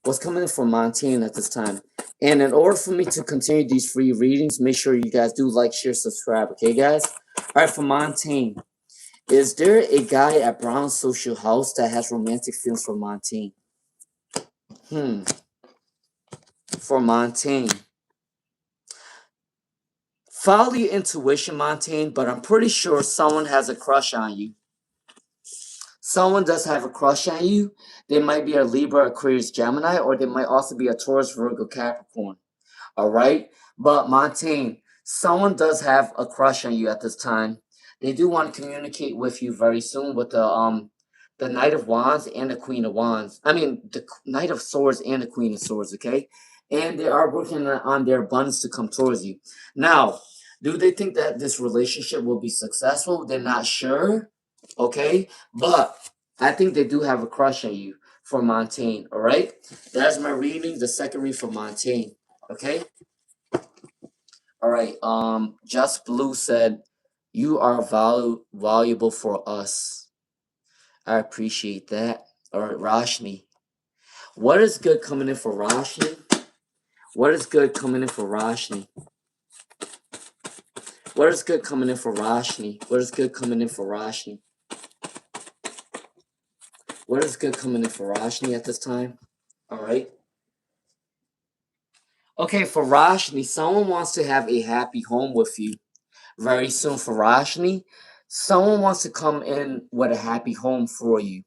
What's coming in for Montaigne at this time? And in order for me to continue these free readings, make sure you guys do like, share, subscribe, okay, guys? All right, for Montaigne. Is there a guy at Brown Social House that has romantic feelings for Montaigne? For Montaigne. Follow your intuition, Montaigne, but I'm pretty sure someone has a crush on you. Someone does have a crush on you. They might be a Libra, Aquarius, Gemini, or they might also be a Taurus, Virgo, Capricorn. All right? But Montaigne, someone does have a crush on you at this time. They do want to communicate with you very soon with the Knight of Wands and the Queen of Wands. I mean, the Knight of Swords and the Queen of Swords, okay? And they are working on their abundance to come towards you. Now, do they think that this relationship will be successful? They're not sure, okay? But I think they do have a crush on you for Montaigne, all right? That's my reading, the second read for Montaigne, okay? All right, Just Blue said, you are valuable for us. I appreciate that. All right, Roshni. What is good coming in for Roshni? What is good coming in for Roshni? What is good coming in for Roshni? What is good coming in for Roshni? What is good coming in for Roshni at this time? All right. Okay, for Roshni, someone wants to have a happy home with you very soon. For Roshni, someone wants to come in with a happy home for you.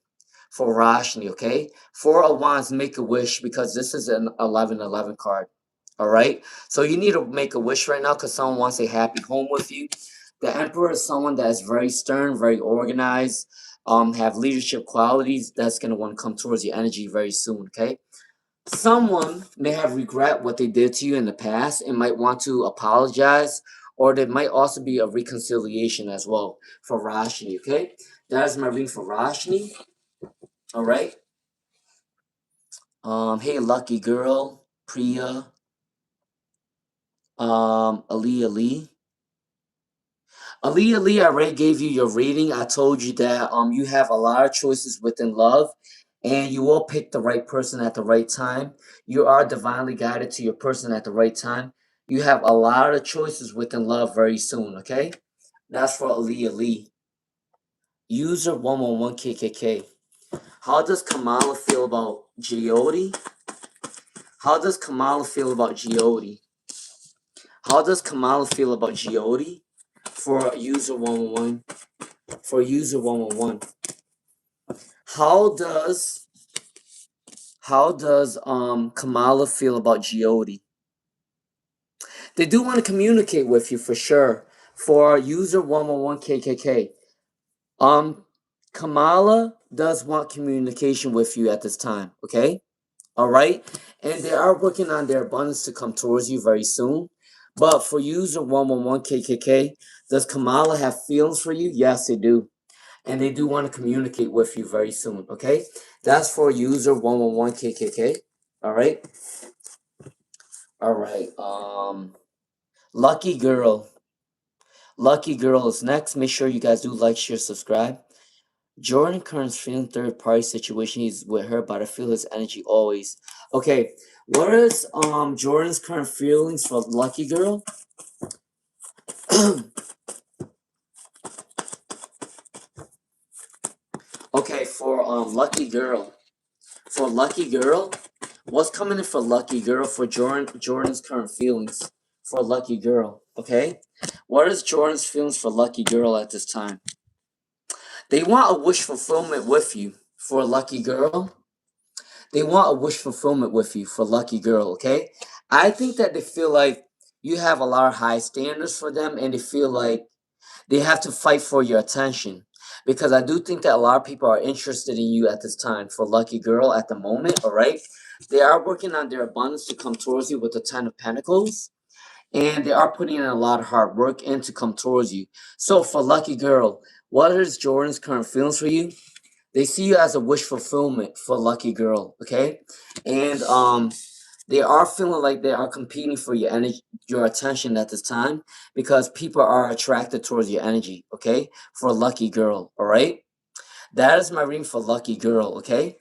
For Roshni, okay? Four of Wands, make a wish, because this is an 11-11 card. All right? So you need to make a wish right now, because someone wants a happy home with you. The Emperor is someone that is very stern, very organized, have leadership qualities. That's going to want to come towards your energy very soon, okay? Someone may have regret what they did to you in the past and might want to apologize, or there might also be a reconciliation as well for Rashni, okay? That is my reading for Rashni. All right. Hey, lucky girl, Priya, Ali Ali. Ali Ali, I already gave you your reading. I told you that you have a lot of choices within love, and you will pick the right person at the right time. You are divinely guided to your person at the right time. You have a lot of choices within love very soon, okay? That's for Ali Ali. User 111KKK. How does Kamala feel about Jyoti? How does Kamala feel about Jyoti? How does Kamala feel about Jyoti? For user 111. For user 111. How does Kamala feel about Jyoti? They do want to communicate with you for sure. For user 111KKK. Kamala does want communication with you at this time, okay? All right? And they are working on their abundance to come towards you very soon. But for user 111KKK, does Kamala have feelings for you? Yes, they do. And they do want to communicate with you very soon, okay? That's for user 111KKK. All right? All right. Lucky Girl. Lucky Girl is next. Make sure you guys do like, share, subscribe. Jordan current's feeling third party situation. He's with her, but I feel his energy always. Okay, what is Jordan's current feelings for Lucky Girl? Okay, for Lucky Girl. For Lucky Girl, what's coming in for Lucky Girl for Jordan's current feelings for Lucky Girl? Okay, what is Jordan's feelings for Lucky Girl at this time? They want a wish fulfillment with you for Lucky Girl. They want a wish fulfillment with you for Lucky Girl, okay? I think that they feel like you have a lot of high standards for them and they feel like they have to fight for your attention. Because I do think that a lot of people are interested in you at this time for Lucky Girl at the moment, all right? They are working on their abundance to come towards you with the Ten of Pentacles. And they are putting in a lot of hard work in to come towards you. So for Lucky Girl, what is Jordan's current feelings for you? They see you as a wish fulfillment for Lucky Girl, okay? And they are feeling like they are competing for your energy, your attention at this time because people are attracted towards your energy, okay? For Lucky Girl, all right? That is my reading for Lucky Girl, okay?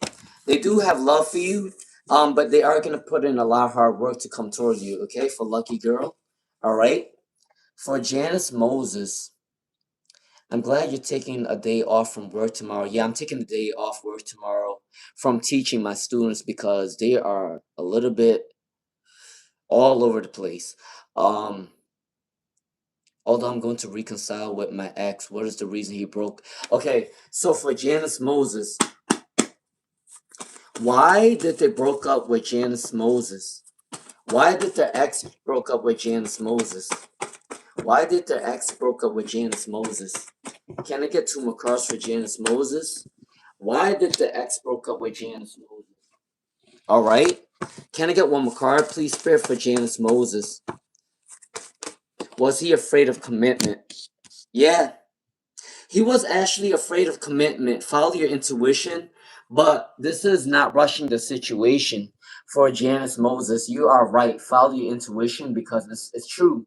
They do have love for you, but they are gonna put in a lot of hard work to come towards you, okay? For Lucky Girl, all right? For Janice Moses, I'm glad you're taking a day off from work tomorrow. Yeah, I'm taking a day off work tomorrow from teaching my students because they are a little bit all over the place. Um, Although I'm going to reconcile with my ex. What is the reason he broke? Okay, so for Janice Moses, why did they broke up with Janice Moses? Why did their ex broke up with Janice Moses? Why did their ex broke up with Janice Moses? Can I get two more cards for Janice Moses? Why did the ex broke up with Janice Moses? All right. Can I get one more card, please, Spirit, for Janice Moses? Was he afraid of commitment? Yeah, he was actually afraid of commitment. Follow your intuition, but this is not rushing the situation for Janice Moses. You are right. Follow your intuition because it's true.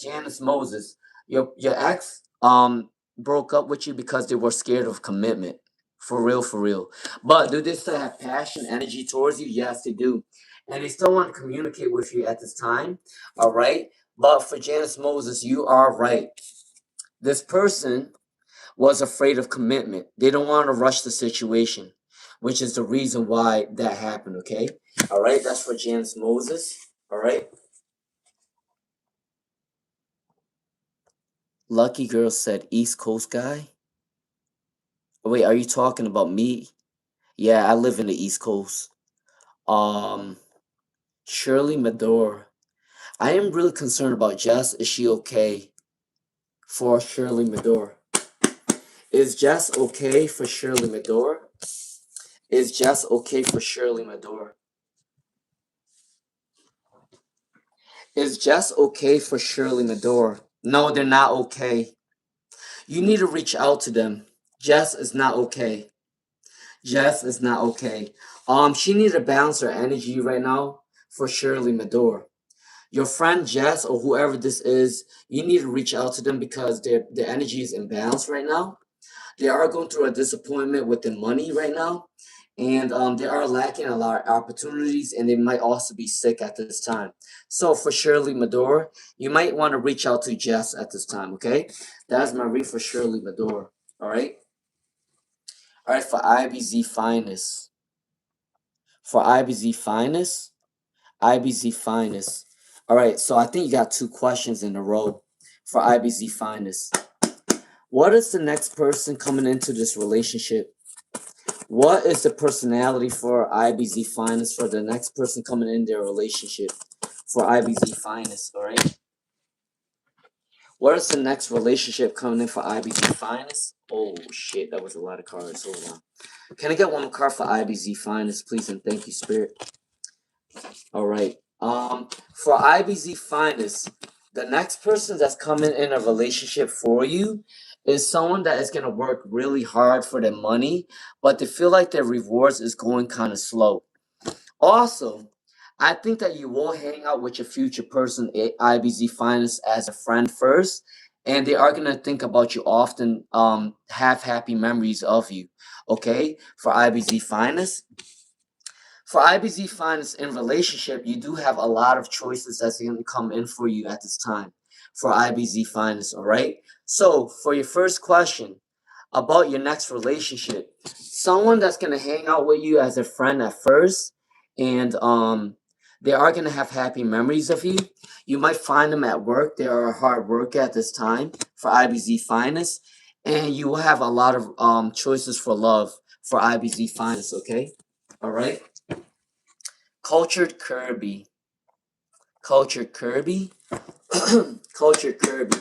Janice Moses, your ex broke up with you because they were scared of commitment. For real, for real. But do they still have passion, energy towards you? Yes, they do. And they still want to communicate with you at this time. All right. But for Janice Moses, you are right. This person was afraid of commitment. They don't want to rush the situation, which is the reason why that happened, okay? All right, that's for Janice Moses. All right. Lucky Girl said East Coast guy. Oh, wait, are you talking about me? Yeah, I live in the East Coast. Um, Shirley Medor. I am really concerned about Jess. Is she okay for Shirley Medor? Is Jess okay for Shirley Medor? Is Jess okay for Shirley Medor? Is Jess okay for Shirley Medora? No, they're not okay. You need to reach out to them. Jess is not okay. Jess is not okay. She needs to balance her energy right now for Shirley Medora. Your friend Jess or whoever this is, you need to reach out to them because their energy is imbalanced right now. They are going through a disappointment with the money right now, and they are lacking a lot of opportunities, and they might also be sick at this time. So for Shirley Medora, you might want to reach out to Jess at this time. Okay, that's my read for Shirley Medora. All right, all right for IBZ Finest. For IBZ Finest, IBZ Finest. All right, so I think you got two questions in a row for IBZ Finest. What is the next person coming into this relationship? What is the personality for IBZ Finest for the next person coming in their relationship for IBZ Finest? All right. What is the next relationship coming in for IBZ Finest? Oh shit, that was a lot of cards. Hold on. Can I get one more card for IBZ Finest, please, and thank you, Spirit. All right. For IBZ Finest, the next person that's coming in a relationship for you is someone that is gonna work really hard for their money, but they feel like their rewards is going kind of slow. Also, I think that you will hang out with your future person, IBZ Finest, as a friend first, and they are gonna think about you often, have happy memories of you. Okay, for IBZ Finest. For IBZ Finance in relationship, you do have a lot of choices that's going to come in for you at this time for IBZ Finance, all right? So, for your first question about your next relationship, someone that's going to hang out with you as a friend at first, and they are going to have happy memories of you. You might find them at work. They are a hard worker at this time for IBZ Finance, and you will have a lot of choices for love for IBZ Finance, okay? All right? Cultured Kirby. Cultured Kirby. Cultured Kirby.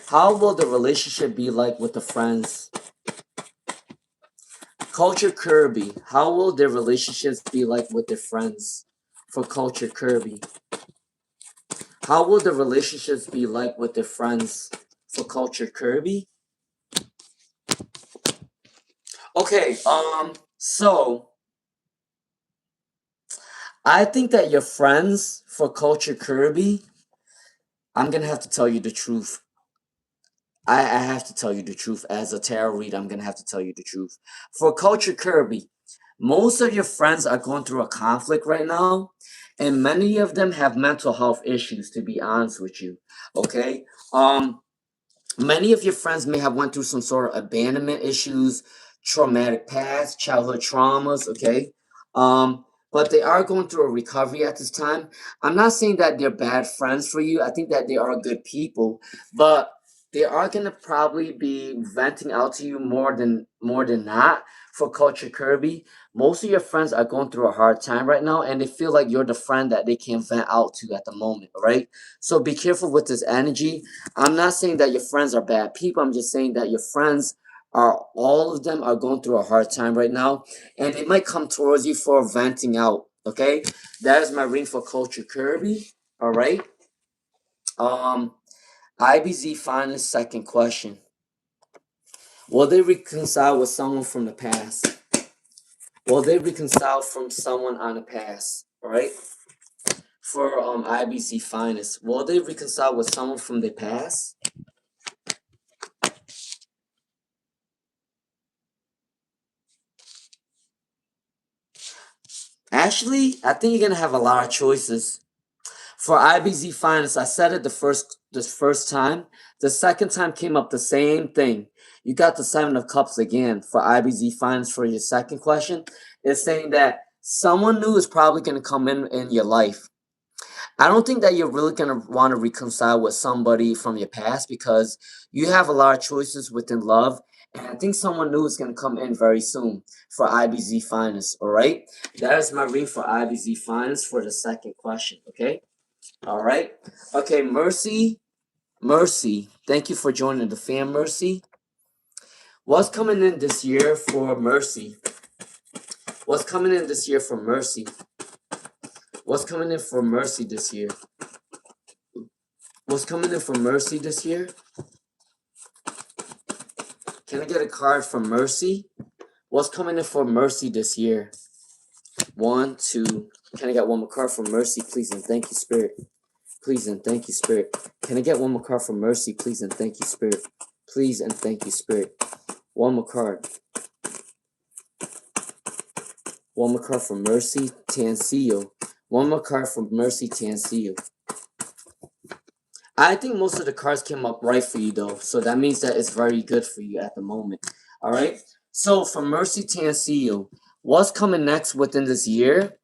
How will the relationship be like with the friends? Cultured Kirby. How will their relationships be like with their friends? For Cultured Kirby. How will the relationships be like with their friends? For Cultured Kirby. Okay, so I think that your friends for Culture Kirby, I'm gonna have to tell you the truth. I have to tell you the truth. As a tarot reader, I'm gonna have to tell you the truth. For Culture Kirby, most of your friends are going through a conflict right now, and many of them have mental health issues, to be honest with you. Okay? Many of your friends may have went through some sort of abandonment issues, traumatic past, childhood traumas, okay? But they are going through a recovery at this time. I'm not saying that they're bad friends for you. I think that they are good people, but they are gonna probably be venting out to you more than not for Culture Kirby. Most of your friends are going through a hard time right now, and they feel like you're the friend that they can vent out to at the moment, all right? So be careful with this energy. I'm not saying that your friends are bad people. I'm just saying that your friends are, all of them are going through a hard time right now, and they might come towards you for venting out. Okay, that is my ring for Culture Kirby. All right. Um, IBZ finest second question. Will they reconcile with someone from the past? Will they reconcile from someone on the past? All right. For IBZ finest, will they reconcile with someone from the past? Actually, I think you're gonna have a lot of choices. For IBZ Finance, I said it the first time. The second time came up the same thing. You got the Seven of Cups again for IBZ Finance for your second question. It's saying that someone new is probably gonna come in your life. I don't think that you're really going to want to reconcile with somebody from your past because you have a lot of choices within love. And I think someone new is going to come in very soon for IBZ Finance. All right. That is my read for IBZ Finance for the second question. Okay. All right. Okay. Mercy. Mercy. Thank you for joining the fam, Mercy. What's coming in this year for Mercy? What's coming in this year for Mercy? What's coming in for Mercy this year? What's coming in for Mercy this year? Can I get a card for Mercy? What's coming in for Mercy this year? 1, 2. Can I get one more card for Mercy, please, and thank you, Spirit? Please and thank you, Spirit. Can I get one more card for Mercy, please, and thank you, Spirit? Please and thank you, Spirit. One more card. One more card for Mercy, Tancillo. One more card for Mercy, Tancillo. I think most of the cards came up right for you, though. So that means that it's very good for you at the moment. All right? So for Mercy, Tancillo, what's coming next within this year?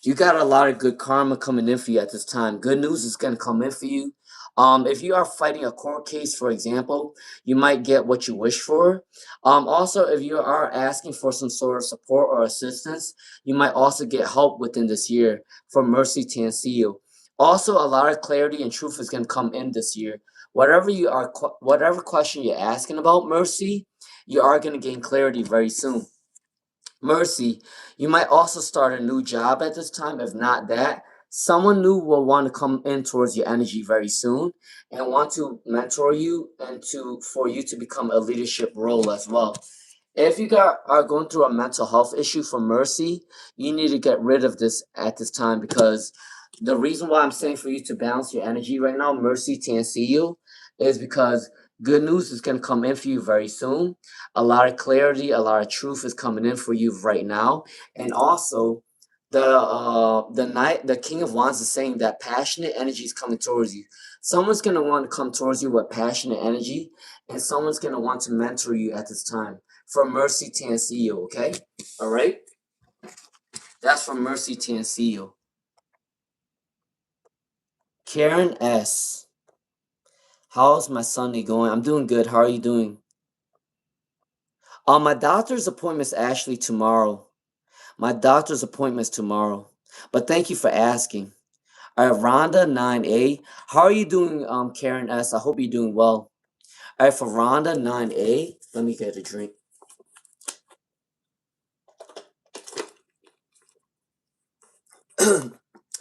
You got a lot of good karma coming in for you at this time. Good news is going to come in for you. If you are fighting a court case, for example, you might get what you wish for. Also, if you are asking for some sort of support or assistance, you might also get help within this year from Mercy Tancillo. Also, a lot of clarity and truth is going to come in this year. Whatever question you're asking about, Mercy, you are going to gain clarity very soon. Mercy, you might also start a new job at this time. If not that, someone new will want to come in towards your energy very soon and want to mentor you and for you to become a leadership role as well. If you are going through a mental health issue for Mercy, you need to get rid of this at this time, because the reason why I'm saying for you to balance your energy right now, Mercy Tancillo, is because good news is going to come in for you very soon. A lot of clarity, a lot of truth is coming in for you right now. And also, the King of Wands is saying that passionate energy is coming towards you. Someone's going to want to come towards you with passionate energy, and someone's going to want to mentor you at this time. From Mercy Tancillo, okay? All right? That's from Mercy Tancillo. Karen S. How's my Sunday going? I'm doing good. How are you doing? My doctor's appointment is actually tomorrow. My doctor's appointment is tomorrow. But thank you for asking. All right, Rhonda 9A. How are you doing, Karen S? I hope you're doing well. All right, for Rhonda 9A, let me get a drink.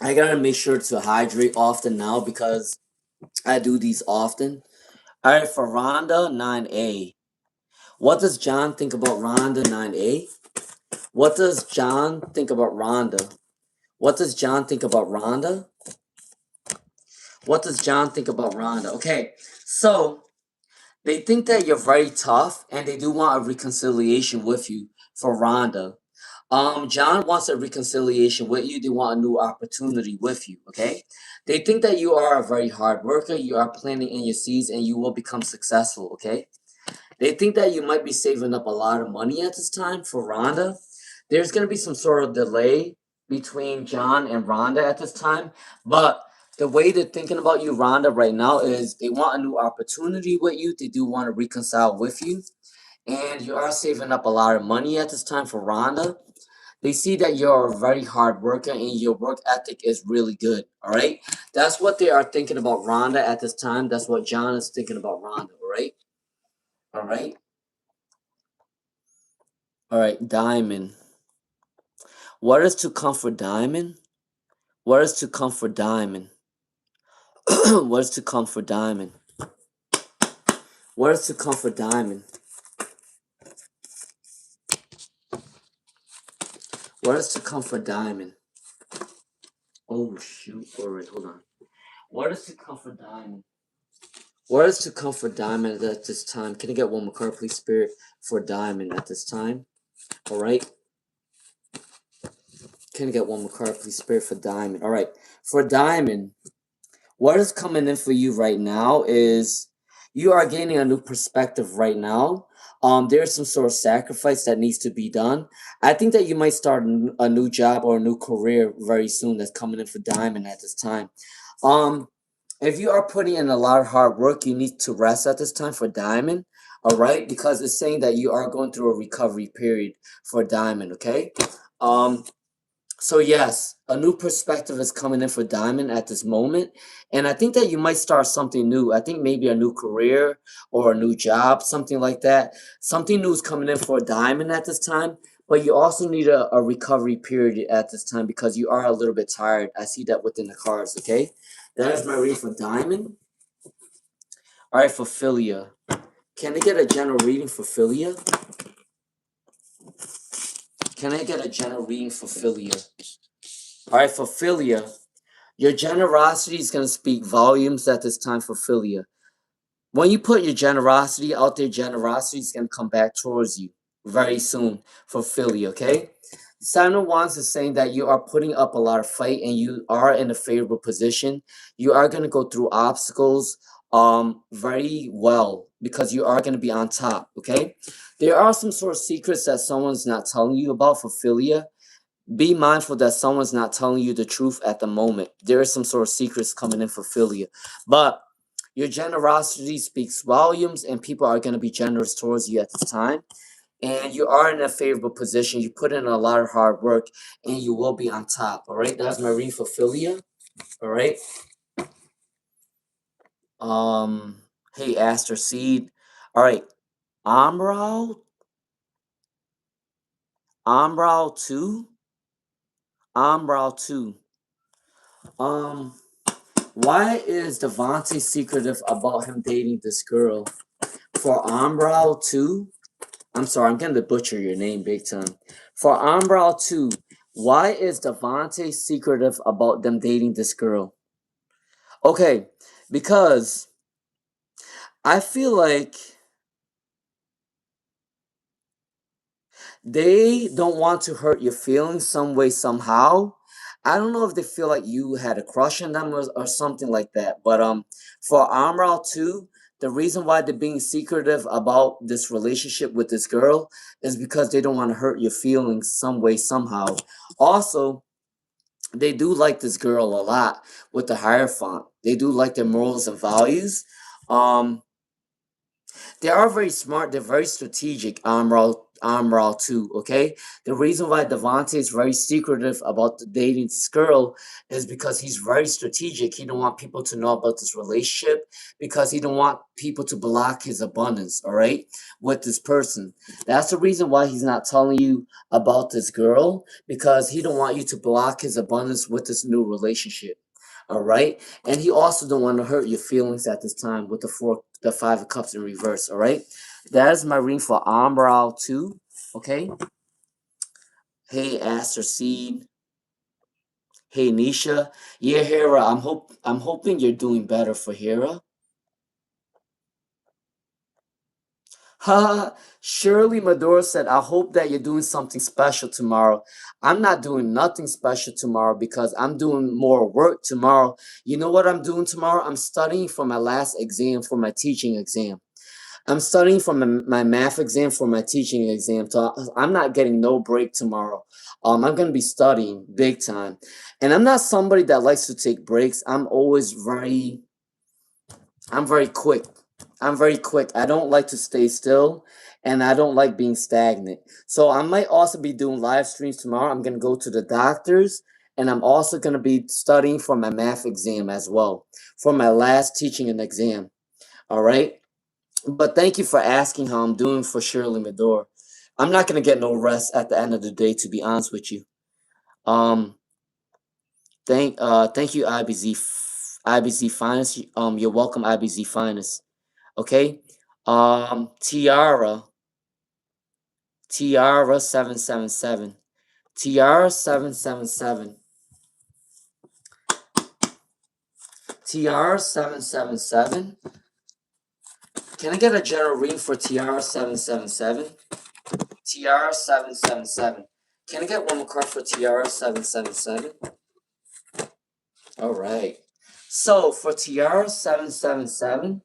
I gotta make sure to hydrate often now because I do these often. All right, for Rhonda 9A. What does John think about Rhonda 9A? What does John think about Rhonda? What does John think about Rhonda? What does John think about Rhonda? Okay, so they think that you're very tough and they do want a reconciliation with you for Rhonda. John wants a reconciliation with you. They want a new opportunity with you, okay? They think that you are a very hard worker. You are planting in your seeds and you will become successful, okay? They think that you might be saving up a lot of money at this time for Rhonda. There's going to be some sort of delay between John and Rhonda at this time. But the way they're thinking about you, Rhonda, right now is they want a new opportunity with you. They do want to reconcile with you. And you are saving up a lot of money at this time for Rhonda. They see that you're a very hard worker and your work ethic is really good. All right. That's what they are thinking about Rhonda at this time. That's what John is thinking about Rhonda. All right. All right. All right. Diamond. What is to come for Diamond? What is to come for Diamond? What is to come for Diamond? What is to come for Diamond? What is to come for Diamond? Oh shoot! All right, hold on. What is to come for Diamond? What is to come for Diamond at this time? Can I get one more card, please, Spirit, for Diamond at this time? All right. Can I get one more card, please, Spirit, for Diamond? All right. For Diamond, what is coming in for you right now is you are gaining a new perspective right now. There's some sort of sacrifice that needs to be done. I think that you might start a new job or a new career very soon that's coming in for Diamond at this time. If you are putting in a lot of hard work, you need to rest at this time for Diamond. All right, because it's saying that you are going through a recovery period for Diamond. Okay. So yes, a new perspective is coming in for Diamond at this moment. And I think that you might start something new. I think maybe a new career or a new job, something like that. Something new is coming in for Diamond at this time. but you also need a recovery period at this time because you are a little bit tired. I see that within the cards, okay? That is my reading for Diamond. All right, for Philia. Can I get a general reading for Philia? Can I get a general reading for Philia? All right, for Philia, your generosity is going to speak volumes at this time for Philia. When you put your generosity out there, generosity is going to come back towards you very soon for Philia, okay? Seven of Wands is saying that you are putting up a lot of fight and you are in a favorable position. You are going to go through obstacles very well because you are going to be on top, okay? There are some sort of secrets that someone's not telling you about for Philia. Be mindful that someone's not telling you the truth at the moment. There is some sort of secrets coming in for Philia. But your generosity speaks volumes and people are going to be generous towards you at this time. And you are in a favorable position. You put in a lot of hard work and you will be on top. All right. That's my reading for Philia. All right. Hey, Aster Seed. All right. Umbral 2. Umbral 2. Why is Devontae secretive about him dating this girl? For Umbral 2, I'm sorry, I'm going to butcher your name big time. For Umbral 2, why is Devontae secretive about them dating this girl? Okay, because I feel like they don't want to hurt your feelings some way, somehow. I don't know if they feel like you had a crush on them or something like that. But for Amral 2, the reason why they're being secretive about this relationship with this girl is because they don't want to hurt your feelings some way, somehow. Also, they do like this girl a lot with the Hierophant. They do like their morals and values. Um, they are very smart. They're very strategic. Amral too. Okay. The reason why Devontae is very secretive about dating this girl is because he's very strategic. He don't want people to know about this relationship because he don't want people to block his abundance. All right, with this person. That's the reason why he's not telling you about this girl because he don't want you to block his abundance with this new relationship. All right, and he also don't want to hurt your feelings at this time with the 5 of Cups in reverse. All right, that is my reading for Umbral 2. Okay. Hey, Aster Seed. Hey, Nisha. Yeah, Hera. I'm hoping you're doing better for Hera. Ha! Shirley Medora said, I hope that you're doing something special tomorrow. I'm not doing nothing special tomorrow because I'm doing more work tomorrow. You know what I'm doing tomorrow? I'm studying for my last exam, for my teaching exam. I'm studying for my math exam, for my teaching exam. So I'm not getting no break tomorrow. I'm going to be studying big time. And I'm not somebody that likes to take breaks. I'm very quick. I'm very quick. I don't like to stay still and I don't like being stagnant. So I might also be doing live streams tomorrow. I'm going to go to the doctors and I'm also going to be studying for my math exam as well, for my last teaching and exam. All right. But thank you for asking how I'm doing for Shirley Medor. I'm not going to get no rest at the end of the day, to be honest with you. Um, thank you, IBZ Finest. You're welcome, IBZ Finest. Okay. Tiara 777. Tiara 777. Tiara 777. Can I get a general reading for Tiara 777? Tiara 777. Can I get one more card for Tiara 777? All right. So for Tiara 777,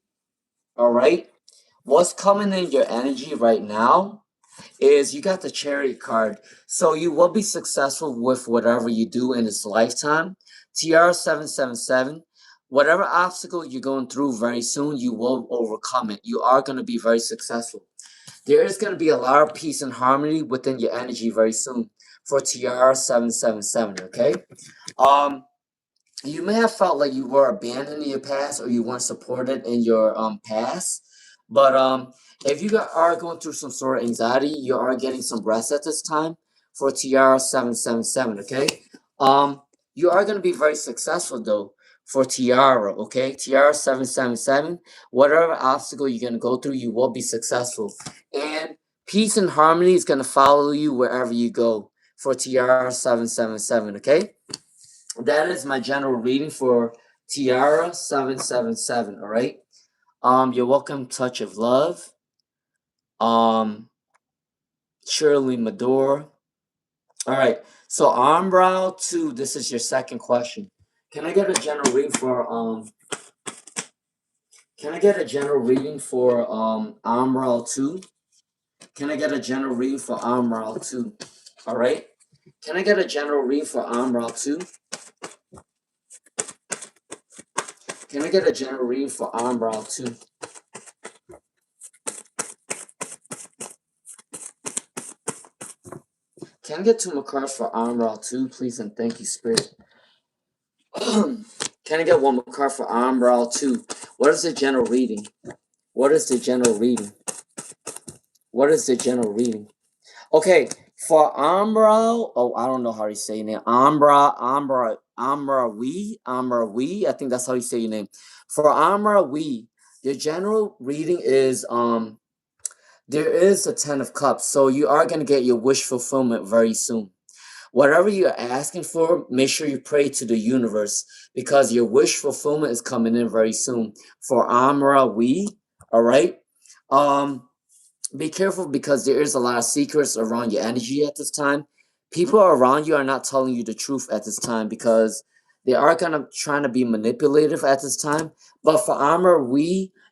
all right, what's coming in your energy right now is you got the Chariot card. So you will be successful with whatever you do in this lifetime. Tiara 777, whatever obstacle you're going through very soon, you will overcome it. You are going to be very successful. There is going to be a lot of peace and harmony within your energy very soon for Tiara 777, okay? You may have felt like you were abandoned in your past or you weren't supported in your past. But if you are going through some sort of anxiety, you are getting some rest at this time for Tiara 777. Okay. Um, you are going to be very successful though for Tiara. Okay, Tiara 777. Whatever obstacle you're going to go through, you will be successful, and peace and harmony is going to follow you wherever you go for Tiara 777. Okay, that is my general reading for Tiara 777. All right. You're welcome, Touch of Love. Um, Shirley Madore. All right. So Umbral 2, this is your second question. Can I get a general reading for can I get a general reading for Umbral 2? Can I get a general reading for Umbral 2? All right. Can I get a general reading for Umbral 2? Can I get a general reading for Umbral 2? Can I get two more cards for Umbral 2, please, and thank you, Spirit. Can I get one more card for Umbral 2? What is the general reading? What is the general reading? What is the general reading? Okay, for Umbral, oh, I don't know how you say your name. Ambra we. I think that's how you say your name. For Ambra we, your general reading is there is a 10 of cups, so you are gonna get your wish fulfillment very soon. Whatever you're asking for, make sure you pray to the universe because your wish fulfillment is coming in very soon. For Amra, all right. Um, be careful because there is a lot of secrets around your energy at this time. People around you are not telling you the truth at this time because they are kind of trying to be manipulative at this time. But for armor,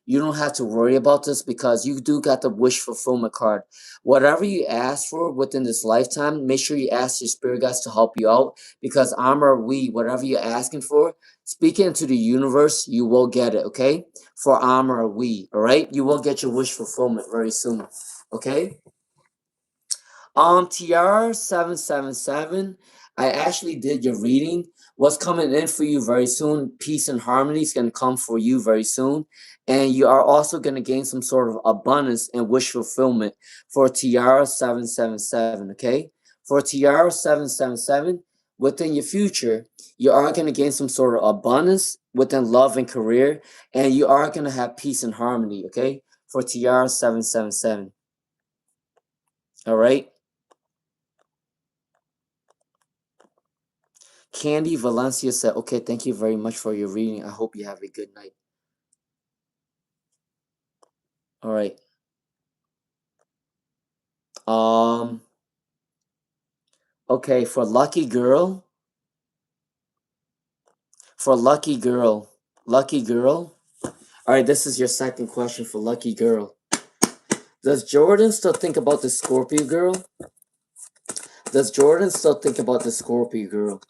you don't have to worry about this because you do got the wish fulfillment card. Whatever you ask for within this lifetime, make sure you ask your spirit guides to help you out because armor, whatever you're asking for, speak it into the universe, you will get it, okay? For armor, all right? You will get your wish fulfillment very soon, okay? TR777, I actually did your reading. What's coming in for you very soon? Peace and harmony is going to come for you very soon. And you are also going to gain some sort of abundance and wish fulfillment for TR777, okay? For TR777, within your future, you are going to gain some sort of abundance within love and career. And you are going to have peace and harmony, okay? For TR777, all right? Candy Valencia said, okay, thank you very much for your reading. I hope you have a good night. All right. Um, okay, for Lucky Girl, Lucky Girl. All right, this is your second question for Lucky Girl. Does Jordan still think about the Scorpio girl? Does Jordan still think about the Scorpio girl?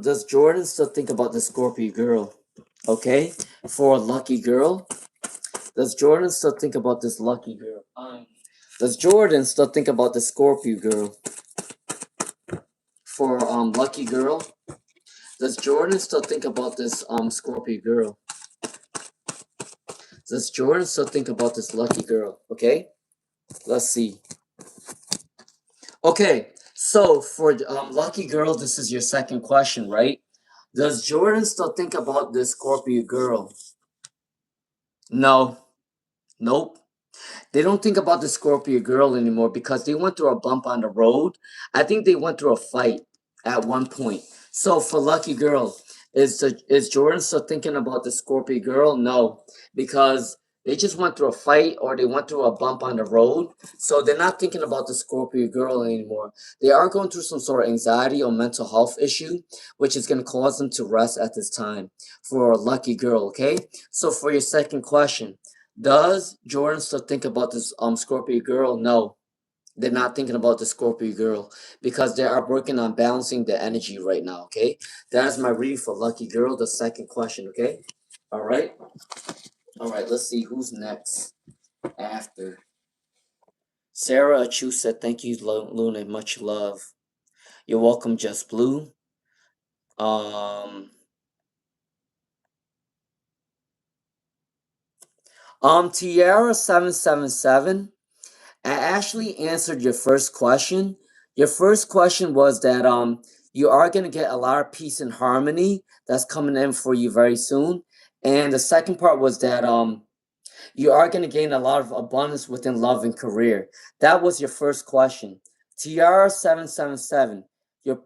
Does Jordan still think about the Scorpio girl? Okay, for Lucky Girl. Does Jordan still think about this Lucky Girl? Does Jordan still think about the Scorpio girl? For Lucky Girl. Does Jordan still think about this Scorpio girl? Does Jordan still think about this Lucky Girl? Okay, let's see. Okay, so for Lucky Girl, this is your second question, right? Does Jordan still think about this Scorpio girl? No. Nope. They don't think about the Scorpio girl anymore because they went through a bump on the road. I think they went through a fight at one point. So for Lucky Girl, is Jordan still thinking about the Scorpio girl? No, because they just went through a fight or they went through a bump on the road. So they're not thinking about the Scorpio girl anymore. They are going through some sort of anxiety or mental health issue, which is going to cause them to rest at this time for Lucky Girl, okay? So for your second question, does Jordan still think about this Scorpio girl? No, they're not thinking about the Scorpio girl because they are working on balancing the energy right now. Okay, that's my reading for Lucky Girl. The second question. Okay, all right, all right. Let's see who's next after Sarah Achu said, "Thank you, Luna. Much love. You're welcome, Just Blue." Um. Tiara 777. I actually answered your first question. Your first question was that you are gonna get a lot of peace and harmony that's coming in for you very soon. And the second part was that you are going to gain a lot of abundance within love and career. That was your first question. TR 777. Your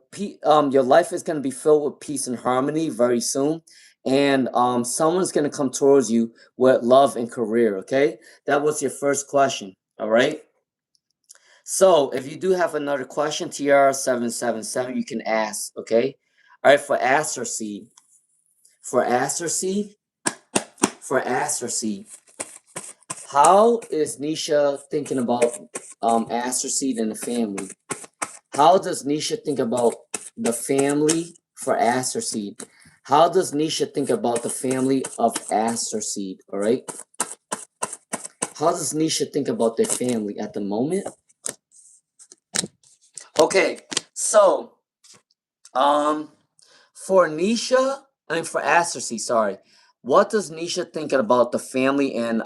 life is going to be filled with peace and harmony very soon, and someone's going to come towards you with love and career. Okay, that was your first question. All right. So if you do have another question, TR 777, you can ask. Okay. All right. For Aster Seed, for Aster Seed. How is Nisha thinking about Aster Seed and the family? How does Nisha think about the family for Aster Seed? How does Nisha think about the family of Aster Seed? All right. How does Nisha think about their family at the moment? Okay, so um, for Nisha, I mean for Aster Seed, sorry. What does Nisha think about the family and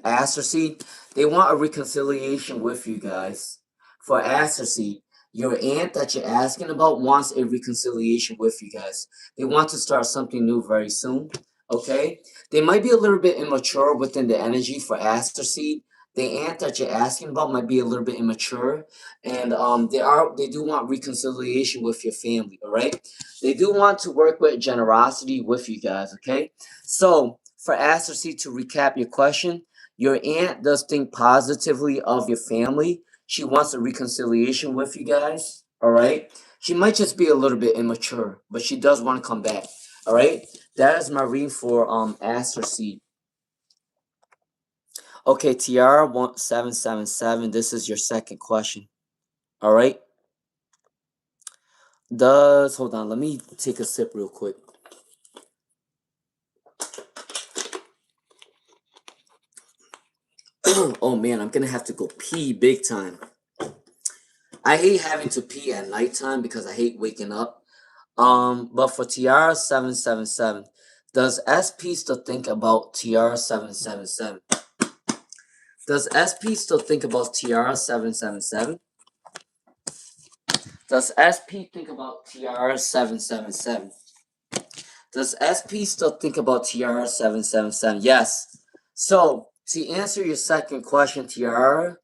Aster Seed? They want a reconciliation with you guys. For Aster Seed, your aunt that you're asking about wants a reconciliation with you guys. They want to start something new very soon. Okay? They might be a little bit immature within the energy for Aster Seed. The aunt that you're asking about might be a little bit immature, and they do want reconciliation with your family. All right, they do want to work with generosity with you guys. Okay, so for Aster Seed, to recap your question, your aunt does think positively of your family. She wants a reconciliation with you guys. All right, she might just be a little bit immature, but she does want to come back. All right, that is my reading for Aster Seed. Okay, Tiara 1777. This is your second question. All right. Hold on, let me take a sip real quick. Oh man, I'm gonna have to go pee big time. I hate having to pee at nighttime because I hate waking up. But for Tiara 777, does SP still think about Tiara 777? Does SP still think about Tiara 777? Does SP think about Tiara 777? Does SP still think about Tiara 777? Yes. So to answer your second question, Tiara,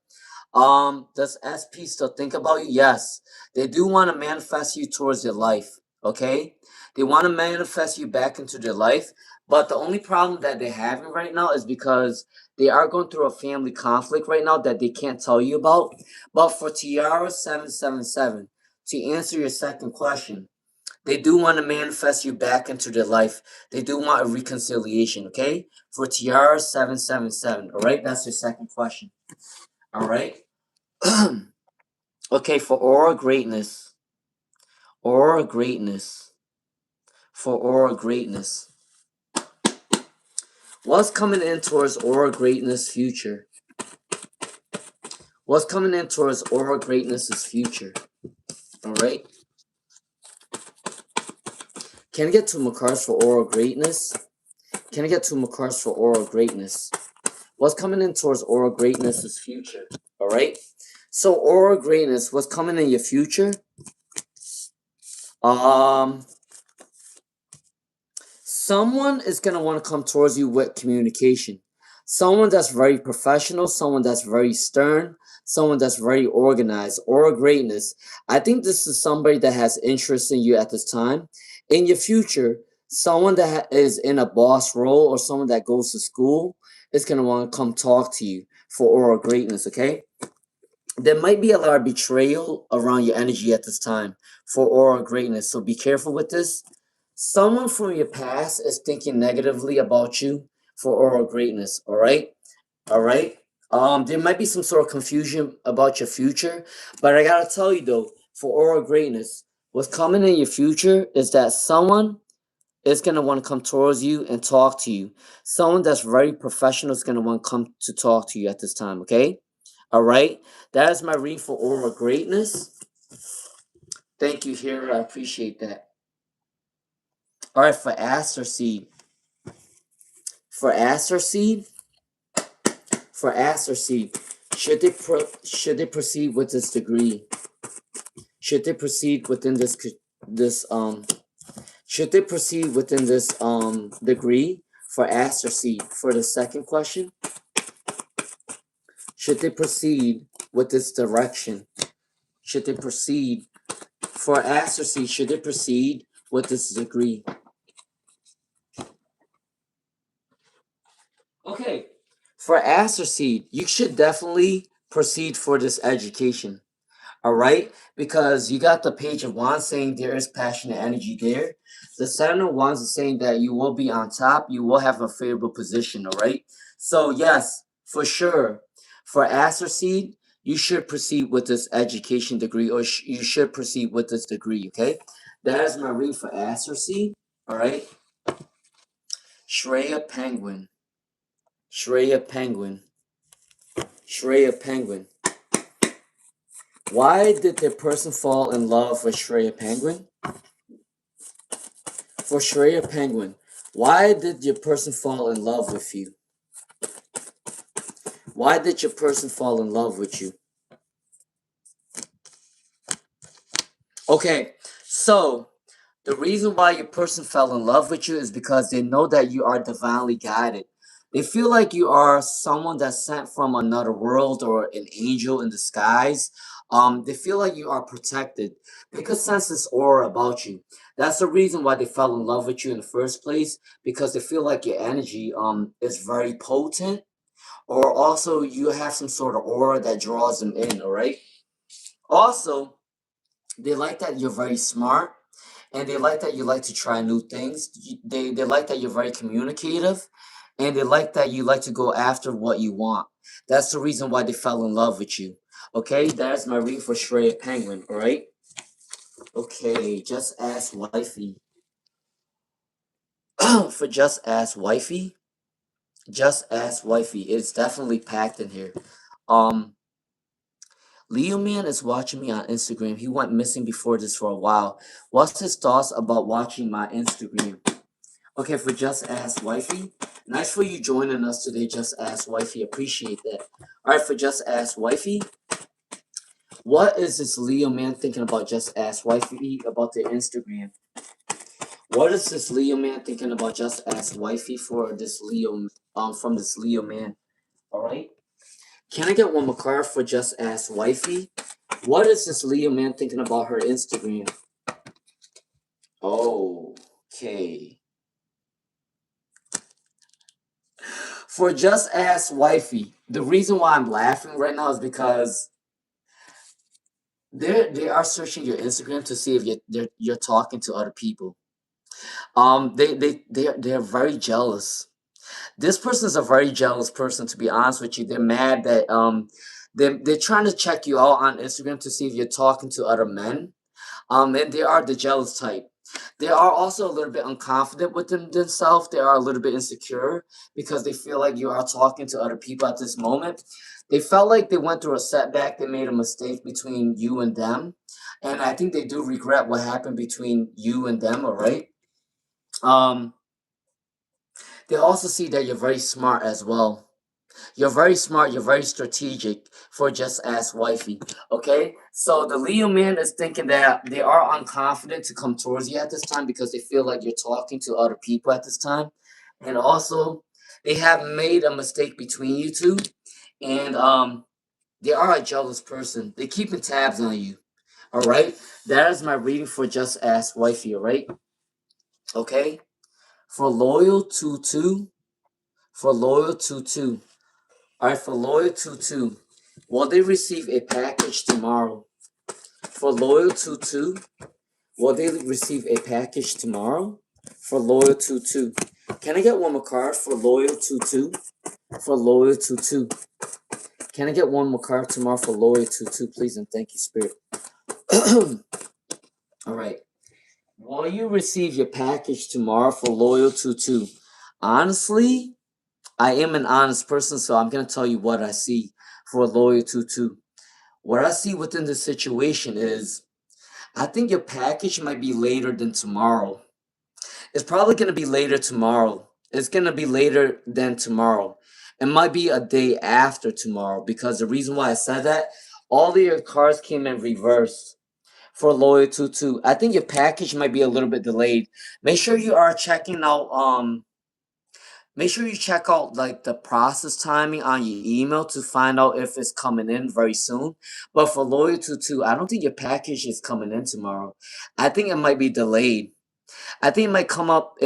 does SP still think about you? Yes. They do want to manifest you towards their life. Okay? They want to manifest you back into their life. But the only problem that they're having right now is because they are going through a family conflict right now that they can't tell you about. But for Tiara 777, to answer your second question, they do want to manifest you back into their life. They do want a reconciliation, okay? For Tiara 777, all right? That's your second question. All right? Okay, for aura greatness. Aura greatness. For aura greatness. What's coming in towards aura greatness future? What's coming in towards aura greatness's future? All right? Can I get two more cards for aura greatness? Can I get two more cards for aura greatness? What's coming in towards aura greatness's future? All right? So aura greatness, what's coming in your future? Someone is gonna want to come towards you with communication. Someone that's very professional, someone that's very stern, someone that's very organized. Aura greatness. I think this is somebody that has interest in you at this time. In your future, someone that is in a boss role or someone that goes to school is gonna want to come talk to you for aura greatness. Okay? There might be a lot of betrayal around your energy at this time for aura greatness, so be careful with this. Someone from your past is thinking negatively about you for aura greatness. All right, all right. There might be some sort of confusion about your future, but I gotta tell you though, for aura greatness, what's coming in your future is that someone is gonna want to come towards you and talk to you. Someone that's very professional is gonna want to come to talk to you at this time. Okay. All right, that is my read for aura greatness. Thank you, here. I appreciate that. All right, for Aster Seed. For aster seed, for aster seed, should they proceed with this degree? Should they proceed within this should they proceed within this degree for aster seed? For the second question, should they proceed with this direction? Should they proceed for aster seed? Should they proceed with this degree? Okay, for aster seed, you should definitely proceed for this education. All right, because you got the Page of Wands saying there is passionate energy there. The Seven of Wands is saying that you will be on top, you will have a favorable position. All right, so yes, for sure, for aster seed, you should proceed with this education degree, or you should proceed with this degree. Okay, that is my read for aster seed. All right, Shreya Penguin, Shreya Penguin, Shreya Penguin. Why did the person fall in love with Shreya Penguin? For Shreya Penguin, why did your person fall in love with you? Why did your person fall in love with you? Okay, so the reason why your person fell in love with you is because they know that you are divinely guided. They feel like you are someone that's sent from another world or an angel in disguise. They feel like you are protected. They could sense this aura about you. That's the reason why they fell in love with you in the first place, because they feel like your energy is very potent, or also you have some sort of aura that draws them in. All right. Also, they like that you're very smart, and they like that you like to try new things. They like that you're very communicative, and they like that you like to go after what you want. That's the reason why they fell in love with you. Okay, that's my reading for Shreya Penguin. All right. Okay, just ask wifey. For just ask wifey, just ask wifey. It's definitely packed in here. Um, Leo Man is watching me on Instagram. He went missing before this for a while. What's his thoughts about watching my Instagram? Okay, for Just Ask Wifey. Nice for you joining us today, Just Ask Wifey. Appreciate that. Alright, for Just Ask Wifey. What is this Leo man thinking about Just Ask Wifey about their Instagram? What is this Leo man thinking about Just Ask Wifey for this Leo from this Leo man? Alright? Can I get one more card for Just Ask Wifey? What is this Leo man thinking about her Instagram? Oh, okay. For Just Ask Wifey, the reason why I'm laughing right now is because they are searching your Instagram to see if you're talking to other people. They're very jealous. This person is a very jealous person, to be honest with you. They're mad that they're trying to check you out on Instagram to see if you're talking to other men. And they are the jealous type. They are also a little bit unconfident with themselves. They are a little bit insecure because they feel like you are talking to other people at this moment. They felt like they went through a setback. They made a mistake between you and them. And I think they do regret what happened between you and them, all right? Um, they also see that you're very smart as well. You're very smart. You're very strategic for Just Ask Wifey. Okay? So the Leo man is thinking that they are unconfident to come towards you at this time because they feel like you're talking to other people at this time. And also, they have made a mistake between you two. And they are a jealous person. They're keeping tabs on you. All right? That is my reading for Just Ask Wifey. All right? Okay? For Loyal Tutu. For Loyal Tutu. Alright, for Loyal Tutu, will they receive a package tomorrow? For Loyal Tutu, will they receive a package tomorrow? For Loyal Tutu. Can I get one more card for Loyal Tutu? For Loyal Tutu. Can I get one more card tomorrow for Loyal Tutu, please? And thank you, Spirit. Alright. Will you receive your package tomorrow for Loyal Tutu? Honestly, I am an honest person, so I'm going to tell you what I see for Loyal Tutu. What I see within the situation is I think your package might be later than tomorrow. It's probably going to be later tomorrow. It's gonna be later than tomorrow. It might be a day after tomorrow because the reason why I said that, all of your cards came in reverse for Loyal Tutu. I think your package might be a little bit delayed. Make sure you are checking out make sure you check out like the process timing on your email to find out if it's coming in very soon. But for Loyal Tutu, I don't think your package is coming in tomorrow. I think it might be delayed. I think it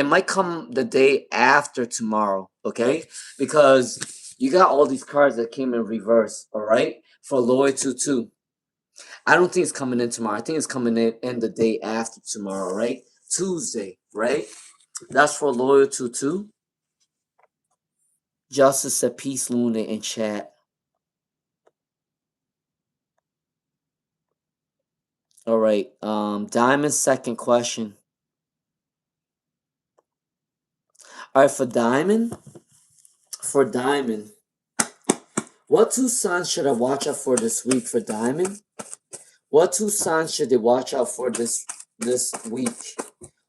might come the day after tomorrow, okay? Because you got all these cards that came in reverse, all right? For Loyal Tutu. I don't think it's coming in tomorrow. I think it's coming in the day after tomorrow, right? Tuesday, right? That's for Loyal Tutu. Justice said peace, Luna, in chat. All right. Diamond's second question. All right, for Diamond, what two signs should I watch out for this week for Diamond? What two signs should they watch out for this week?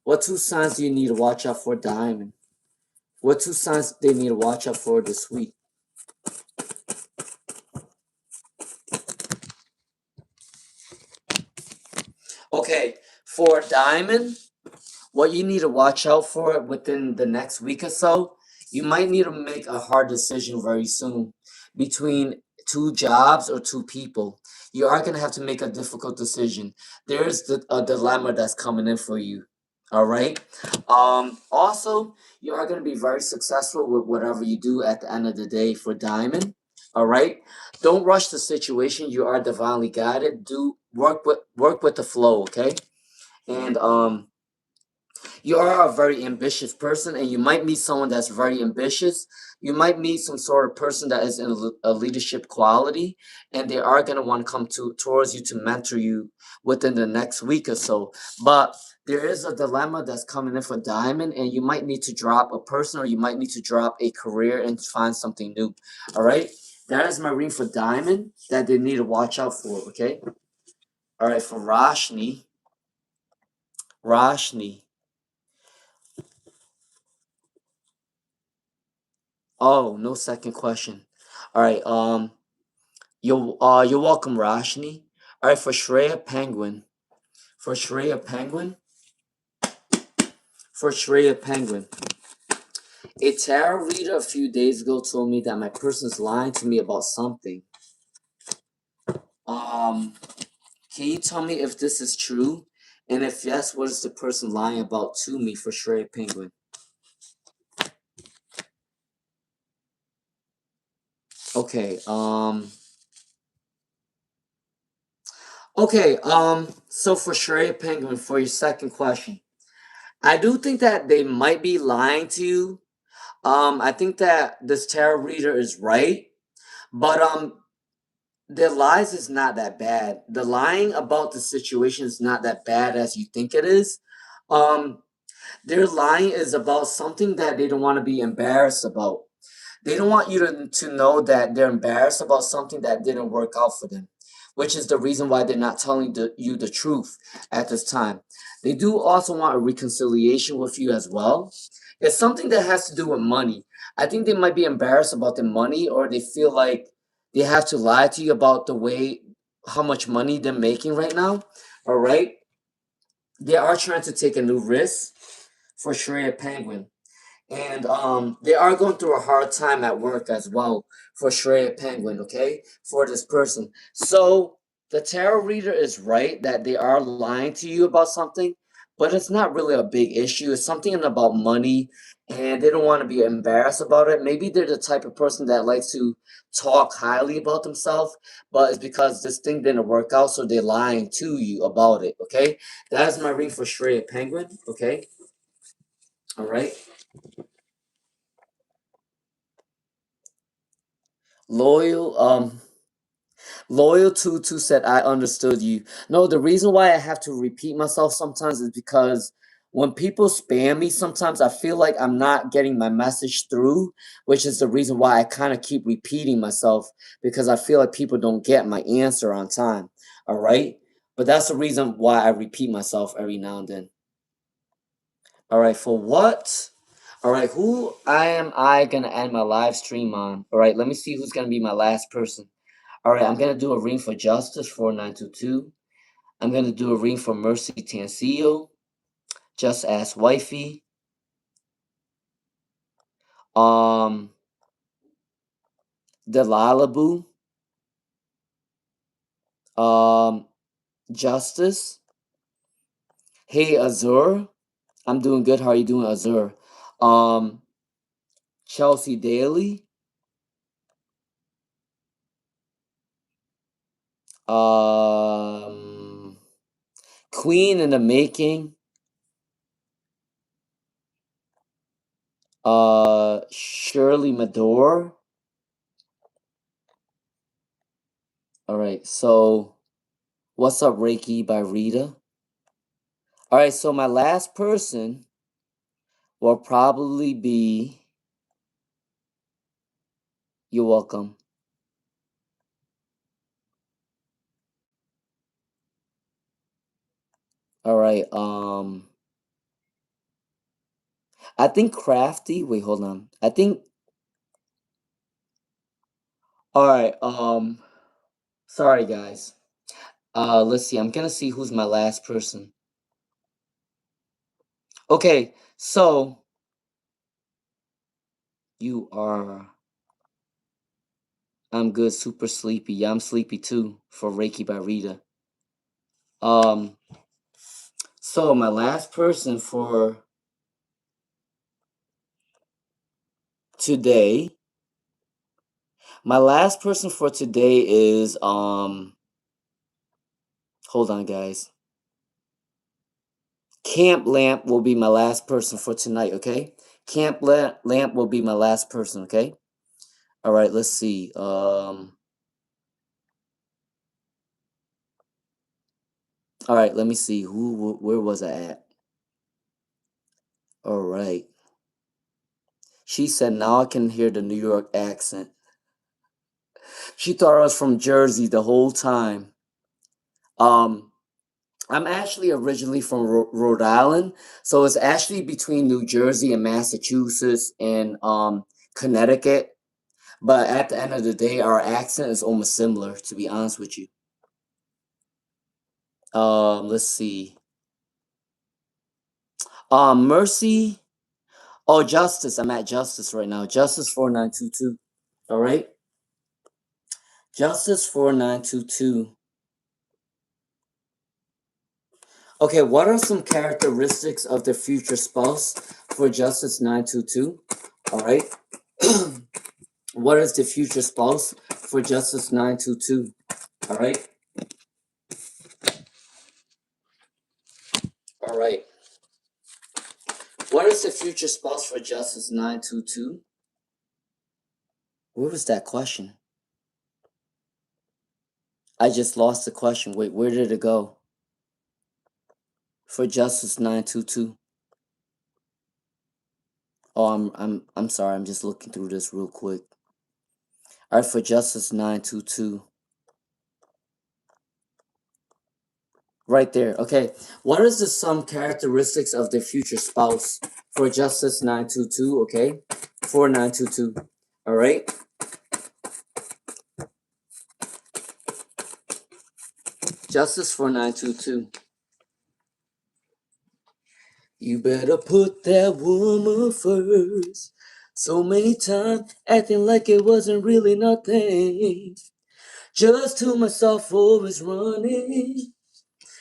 What two signs do you need to watch out for Diamond? What two signs they need to watch out for this week? Okay, for Diamond, what you need to watch out for within the next week or so, you might need to make a hard decision very soon between two jobs or two people. You are going to have to make a difficult decision. There's a dilemma that's coming in for you. All right. Also, you are going to be very successful with whatever you do at the end of the day for Diamond. All right. Don't rush the situation. You are divinely guided. Do work with the flow. Okay. And you are a very ambitious person, and you might meet someone that's very ambitious. You might meet some sort of person that is in a leadership quality, and they are going to want to come towards you to mentor you within the next week or so. But there is a dilemma that's coming in for Diamond, and you might need to drop a person, or you might need to drop a career and find something new. All right, that is my reading for Diamond that they need to watch out for. Okay. All right, for Roshni. Oh, no second question. All right. You're welcome, Rashni. All right, for Shreya Penguin. For Shreya Penguin. For Shreya Penguin. A tarot reader a few days ago told me that my person's lying to me about something. Um, can you tell me if this is true? And if yes, what is the person lying about to me for Shreya Penguin? Okay, so for Shreya Penguin, for your second question, I do think that they might be lying to you. I think that this tarot reader is right, but their lies is not that bad. The lying about the situation is not that bad as you think it is. Um, their lying is about something that they don't want to be embarrassed about. They don't want you to know that they're embarrassed about something that didn't work out for them, which is the reason why they're not telling you the truth at this time. They do also want a reconciliation with you as well. It's something that has to do with money. I think they might be embarrassed about their money, or they feel like they have to lie to you about the way how much money they're making right now. All right. They are trying to take a new risk for Shreya Penguin. And they are going through a hard time at work as well for Shreya Penguin, okay? For this person. So the tarot reader is right that they are lying to you about something, but it's not really a big issue. It's something about money, and they don't want to be embarrassed about it. Maybe they're the type of person that likes to talk highly about themselves, but it's because this thing didn't work out, so they're lying to you about it, okay? That is my reading for Shreya Penguin, okay? All right. Loyal, Loyal to said, I understood you. No, the reason why I have to repeat myself sometimes is because when people spam me, sometimes I feel like I'm not getting my message through, which is the reason why I kind of keep repeating myself because I feel like people don't get my answer on time. All right. But that's the reason why I repeat myself every now and then. All right. For what? All right, who am I gonna end my live stream on? All right, let me see who's gonna be my last person. All right, I'm gonna do a ring for Justice 4922. I'm gonna do a ring for Mercy Tancillo. Just Ask Wifey. Um, Delalabu. Um, Justice. Hey Azur. I'm doing good. How are you doing, Azur? Um, Chelsea Daly. Um, Queen in the Making. Shirley Madore. All right, so What's Up Reiki by Rita. All right, so my last person will probably be. You're welcome. All right, I think Crafty. Wait, hold on. I think. All right, sorry guys. Let's see. I'm gonna see who's my last person. Okay, so you are. I'm good, super sleepy. Yeah, I'm sleepy too for Reiki by Rita. Um, so my last person for today. My last person for today is hold on guys. Camp Lamp will be my last person for tonight, okay? Lamp will be my last person, okay? All right, let's see. All right, let me see. Where was I at? All right. She said, now I can hear the New York accent. She thought I was from Jersey the whole time. Um, I'm actually originally from Rhode Island, so it's actually between New Jersey and Massachusetts and Connecticut. But at the end of the day, our accent is almost similar, to be honest with you. Let's see. Mercy. Oh, Justice. I'm at Justice right now. Justice 4922. All right. Justice 4922. Okay, what are some characteristics of the future spouse for Justice 922? All right. What is the future spouse for Justice 922? All right. All right. What is the future spouse for Justice 922? Where was that question? I just lost the question. Wait, where did it go? For Justice 922. Oh, I'm sorry. I'm just looking through this real quick. All right, for Justice 922. Right there. Okay. What is the some characteristics of the future spouse for Justice 922? Okay. For 922. All right. Justice for 922. You better put that woman first. So many times acting like it wasn't really nothing. Just to myself always running.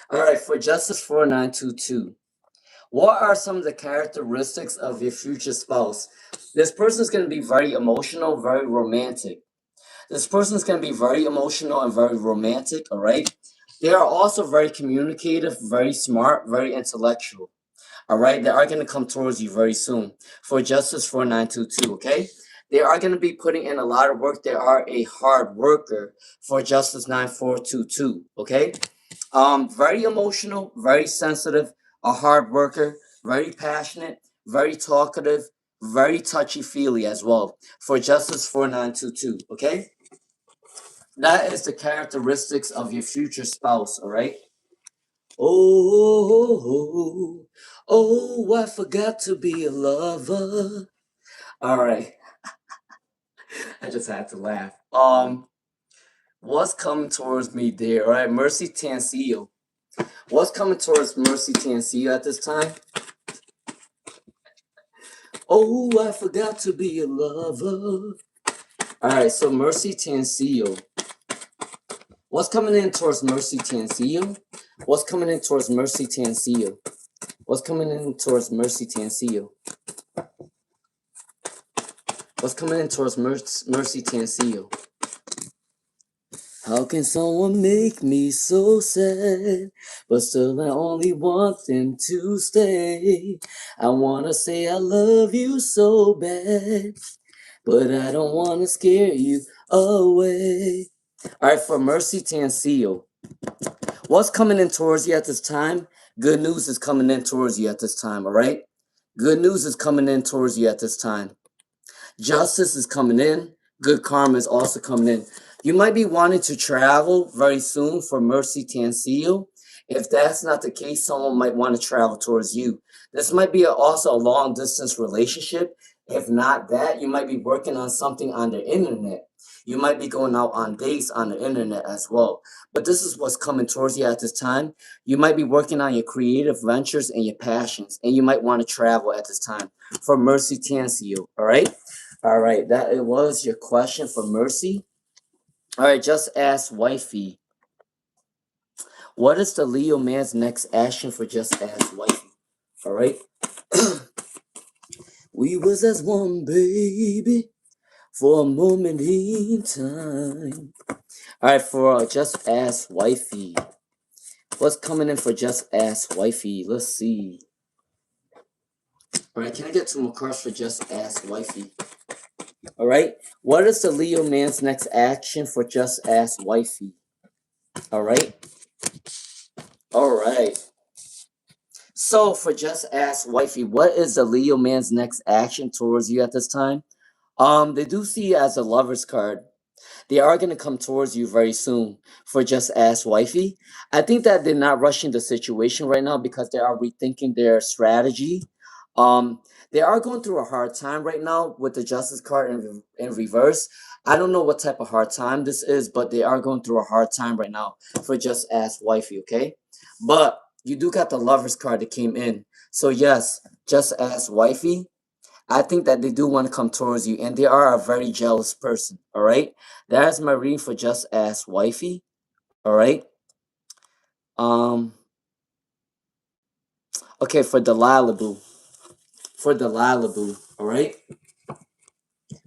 All right, for Justice 4922. What are some of the characteristics of your future spouse? This person is going to be very emotional, very romantic. This person is going to be very emotional and very romantic, all right? They are also very communicative, very smart, very intellectual. All right, they are going to come towards you very soon for Justice 4922, okay? They are going to be putting in a lot of work. They are a hard worker for Justice 9422, okay? Very emotional, very sensitive, a hard worker, very passionate, very talkative, very touchy-feely as well for Justice 4922, okay? That is the characteristics of your future spouse, all right? Oh, oh, I forgot to be a lover. All right, I just had to laugh. What's coming towards me there? All right, Mercy Tancillo. What's coming towards Mercy Tancillo at this time? Oh, I forgot to be a lover. All right, so Mercy Tancillo. What's coming in towards Mercy Tancillo? What's coming in towards Mercy Tancillo? What's coming in towards Mercy Tancillo? What's coming in towards Mercy Tancillo? How can someone make me so sad, but still I only want them to stay? I wanna say I love you so bad, but I don't wanna scare you away. Alright, for Mercy Tancillo, what's coming in towards you at this time? Good news is coming in towards you at this time, alright? Good news is coming in towards you at this time. Justice is coming in. Good karma is also coming in. You might be wanting to travel very soon for Mercy Tancillo. If that's not the case, someone might want to travel towards you. This might be also a long distance relationship. If not that, you might be working on something on the internet. You might be going out on dates on the internet as well. But this is what's coming towards you at this time. You might be working on your creative ventures and your passions, and you might want to travel at this time for Mercy Tancillo. All right? All right, that it was your question for Mercy. All right, just ask Wifey. What is the Leo man's next action for just ask Wifey? All right. We was as one, baby, for a moment in time. All right, for just ask Wifey. What's coming in for just ask Wifey? Let's see. All right, can I get 2 more cards for just ask Wifey? All right. What is the Leo man's next action for just ask Wifey? All right. All right. So for just ask Wifey, what is the Leo man's next action towards you at this time? They do see you as a lover's card. They are going to come towards you very soon for just ask Wifey. I think that they're not rushing the situation right now because they are rethinking their strategy. Um, they are going through a hard time right now with the Justice card in reverse. I don't know what type of hard time this is, but they are going through a hard time right now for just ask Wifey, okay? But you do got the Lovers card that came in. So yes, just ask Wifey. I think that they do want to come towards you, and they are a very jealous person. All right, that's my reading for just ask Wifey. All right. Um. Okay, for Delilah Boo. For Delilah Boo. All right.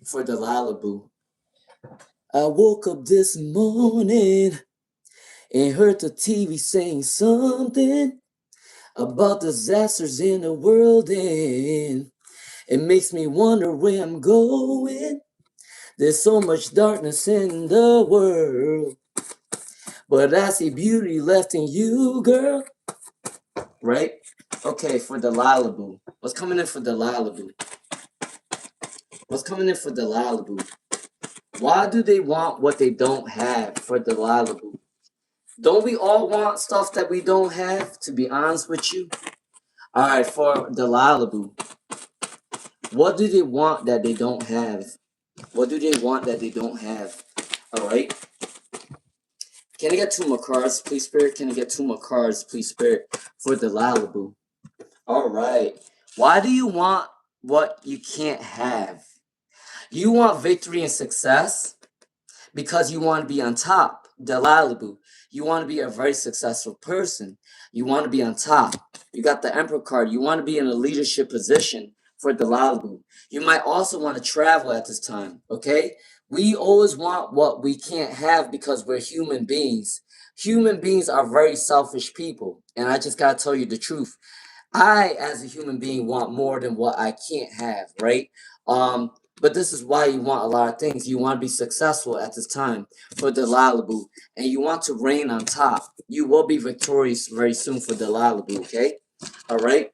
For Delilah Boo. I woke up this morning and heard the TV saying something about disasters in the world, and it makes me wonder where I'm going. There's so much darkness in the world, but I see beauty left in you, girl. Right? Okay, for Delilah Boo. What's coming in for Delilah Boo? What's coming in for Delilah Boo? Why do they want what they don't have for Delilah Boo? Don't we all want stuff that we don't have, to be honest with you? Alright, for Delilah Boo. What do they want that they don't have? What do they want that they don't have? Alright. Can I get 2 more cards, please, Spirit? Can I get 2 more cards, please, Spirit, for Delilah Boo? Alright. Why do you want what you can't have? You want victory and success because you want to be on top. Delilah Boo. You want to be a very successful person. You want to be on top. You got the Emperor card. You want to be in a leadership position for Delilah Boo. You might also want to travel at this time, okay? We always want what we can't have because we're human beings. Human beings are very selfish people. And I just got to tell you the truth. I, as a human being, want more than what I can't have, right? But this is why you want a lot of things. You want to be successful at this time for Delilah Boo, and you want to reign on top. You will be victorious very soon for Delilah Boo, okay? All right?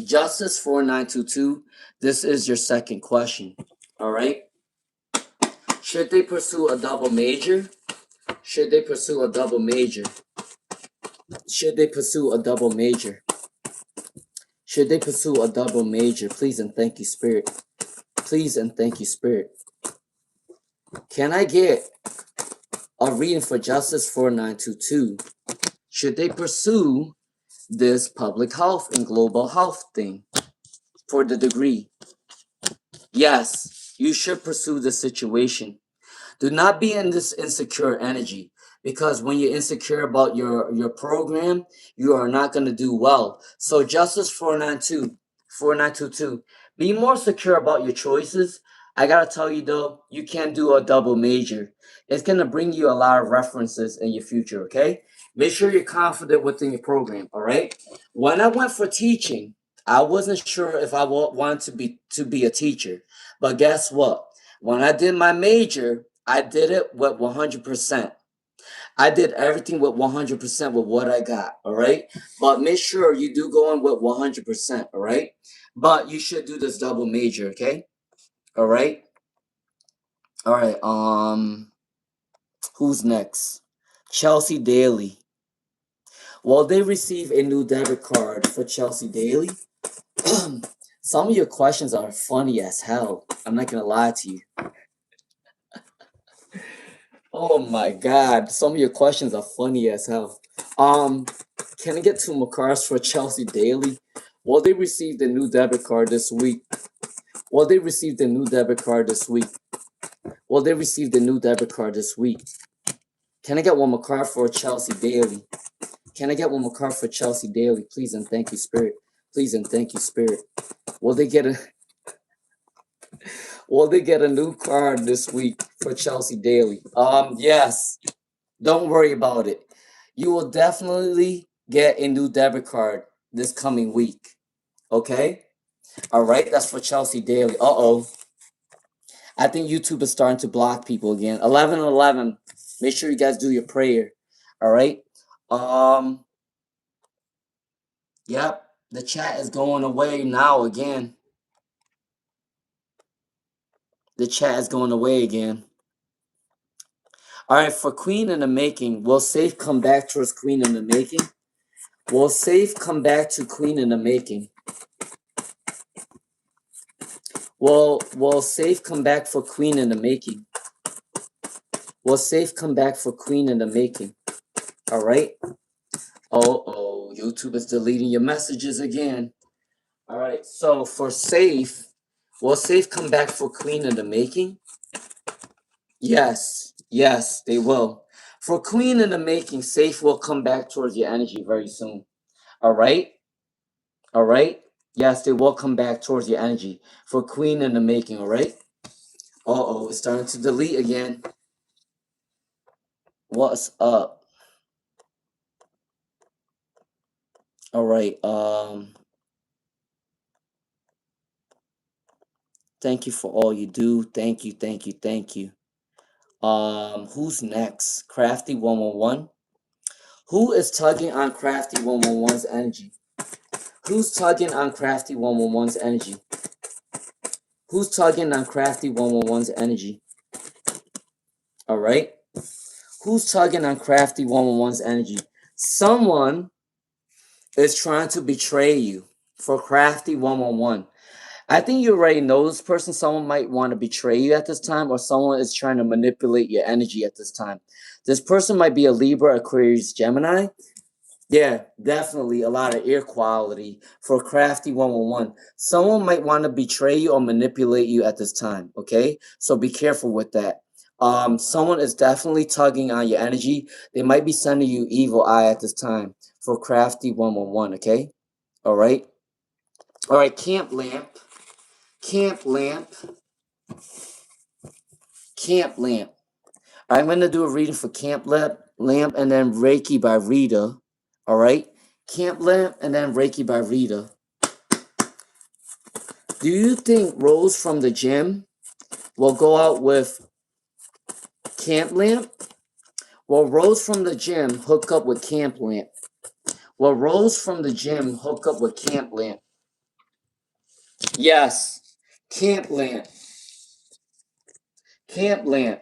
Justice 4922, this is your second question, all right? Should they pursue a double major? Should they pursue a double major? Should they pursue a double major? Should they pursue a double major? Please and thank you, Spirit. Please and thank you, Spirit. Can I get a reading for Justice 4922? Should they pursue this public health and global health thing for the degree? Yes, you should pursue the situation. Do not be in this insecure energy, because when you're insecure about your program, you are not going to do well. So Justice 4922, be more secure about your choices. I got to tell you though, you can't do a double major. It's going to bring you a lot of references in your future, okay? Make sure you're confident within your program, all right? When I went for teaching, I wasn't sure if I wanted to be a teacher. But guess what? When I did my major, I did it with 100%. I did everything with 100% with what I got, all right? But make sure you do go in with 100%, all right? But you should do this double major, okay? All right? All right, who's next? Chelsea Daly. Will they receive a new debit card for Chelsea Daly? Some of your questions are funny as hell. I'm not gonna lie to you. Oh my God, some of your questions are funny as hell. Can I get two more cards for Chelsea Daly? Will they receive the new debit card this week? Will they receive the new debit card this week? Will they receive the new debit card this week? Can I get one more card for Chelsea Daly? Can I get one more card for Chelsea Daly? Please and thank you, Spirit. Please and thank you, Spirit. Will they get a Will they get a new card this week for Chelsea Daly? Yes. Don't worry about it. You will definitely get a new debit card this coming week. Okay? All right, that's for Chelsea Daly. Uh-oh. I think YouTube is starting to block people again. 11:11. Make sure you guys do your prayer. All right? Um, yep. The chat is going away now again. The chat is going away again. All right, for Queen in the Making, will Safe come back towards Queen in the Making? Will Safe come back to Queen in the Making? Will Safe come back for Queen in the Making? Will Safe come back for Queen in the Making? All right. Oh, YouTube is deleting your messages again. All right. So for Safe, will Safe come back for Queen in the Making? Yes. Yes, they will. For Queen in the Making, Safe will come back towards your energy very soon. All right. All right. Yes, they will come back towards your energy for Queen in the Making. All right. It's starting to delete again. What's up? All right. Thank you for all you do. Thank you, thank you, thank you. Who's next? Crafty 111. Who is tugging on Crafty 111's energy? Who's tugging on Crafty 111's energy? Who's tugging on Crafty 111's energy? All right. Who's tugging on Crafty 111's energy? Someone is trying to betray you for Crafty 111. I think you already know this person. Someone might want to betray you at this time, or someone is trying to manipulate your energy at this time. This person might be a Libra, Aquarius, Gemini. Yeah, definitely a lot of air quality for Crafty 111. Someone might want to betray you or manipulate you at this time, okay? So be careful with that. Someone is definitely tugging on your energy. They might be sending you evil eye at this time for Crafty 111, okay? All right? All right, Camp Lamp. Camp Lamp. Camp Lamp. I'm going to do a reading for Camp Lamp and then Reiki by Rita. All right? Camp Lamp and then Reiki by Rita. Do you think Rose from the gym will go out with Camp Lamp? Will Rose from the gym hook up with Camp Lamp? Will Rose from the gym hook up with Camp Lamp? Yes. Camp Lamp. Camp Lamp.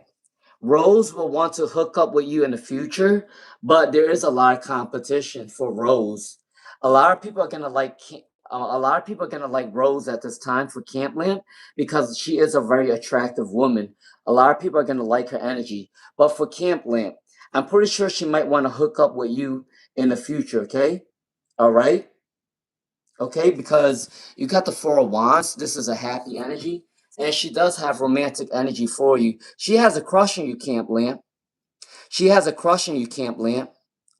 Rose will want to hook up with you in the future, but there is a lot of competition for Rose. A lot of people are gonna like a lot of people are gonna like Rose at this time for Camp Lamp because she is a very attractive woman. A lot of people are gonna like her energy. But for Camp Lamp, I'm pretty sure she might want to hook up with you in the future, okay? All right? Okay, because you got the Four of Wands. This is a happy energy. And she does have romantic energy for you. She has a crush on you, Camp Lamp. She has a crush on you, Camp Lamp.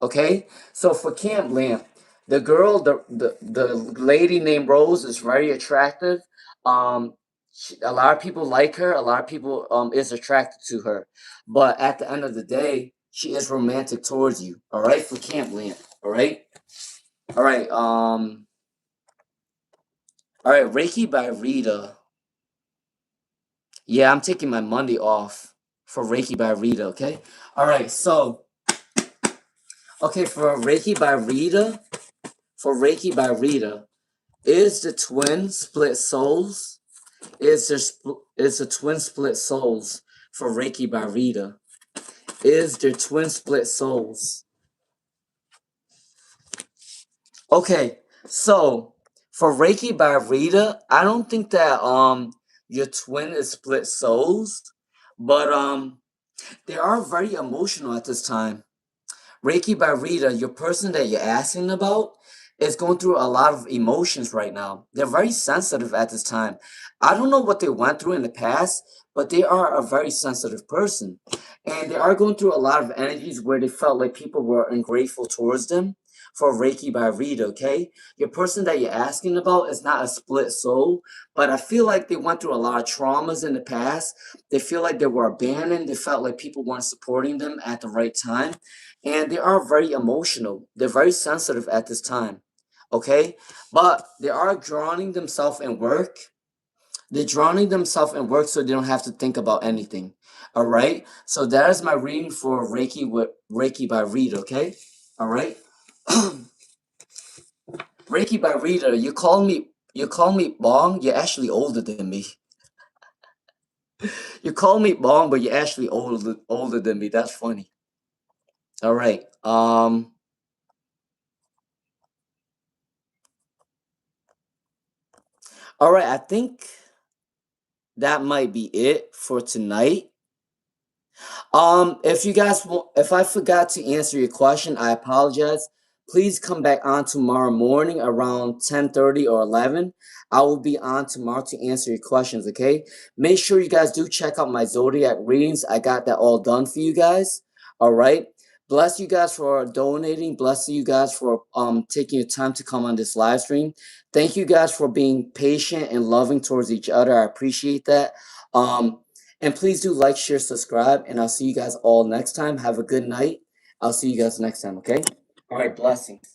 Okay? So for Camp Lamp, the girl, the lady named Rose is very attractive. A lot of people like her. A lot of people is attracted to her. But at the end of the day, she is romantic towards you. All right, for Camp Lamp. All right? All right. All right, Reiki by Rita. Yeah, I'm taking my Monday off for Reiki by Rita, okay? All right, so, okay, for Reiki by Rita, is the twin split souls? Is the twin split souls for Reiki by Rita? Is there twin split souls? Okay, so for Reiki by Rita, I don't think that your twin is split souls, but they are very emotional at this time. Reiki by Rita, your person that you're asking about is going through a lot of emotions right now. They're very sensitive at this time. I don't know what they went through in the past, but they are a very sensitive person. And they are going through a lot of energies where they felt like people were ungrateful towards them for Reiki by Rita, okay? Your person that you're asking about is not a split soul, but I feel like they went through a lot of traumas in the past. They feel like they were abandoned. They felt like people weren't supporting them at the right time, and they are very emotional. They're very sensitive at this time, okay? But they are drowning themselves in work. They're drowning themselves in work so they don't have to think about anything, all right? So that is my reading for Reiki with Reiki by Rita, okay? All right? Reiki by Rita, you call me Bong, you're actually older than me. You call me Bong, but you're actually older than me. That's funny. All right. All right, I think that might be it for tonight. If you guys want, if I forgot to answer your question, I apologize. Please come back on tomorrow morning around 10:30 or 11. I will be on tomorrow to answer your questions, okay? Make sure you guys do check out my zodiac readings. I got that all done for you guys. All right. Bless you guys for donating. Bless you guys for taking your time to come on this live stream. Thank you guys for being patient and loving towards each other. I appreciate that. Um, and please do like, share, subscribe, and I'll see you guys all next time. Have a good night. I'll see you guys next time, okay? All right, blessings.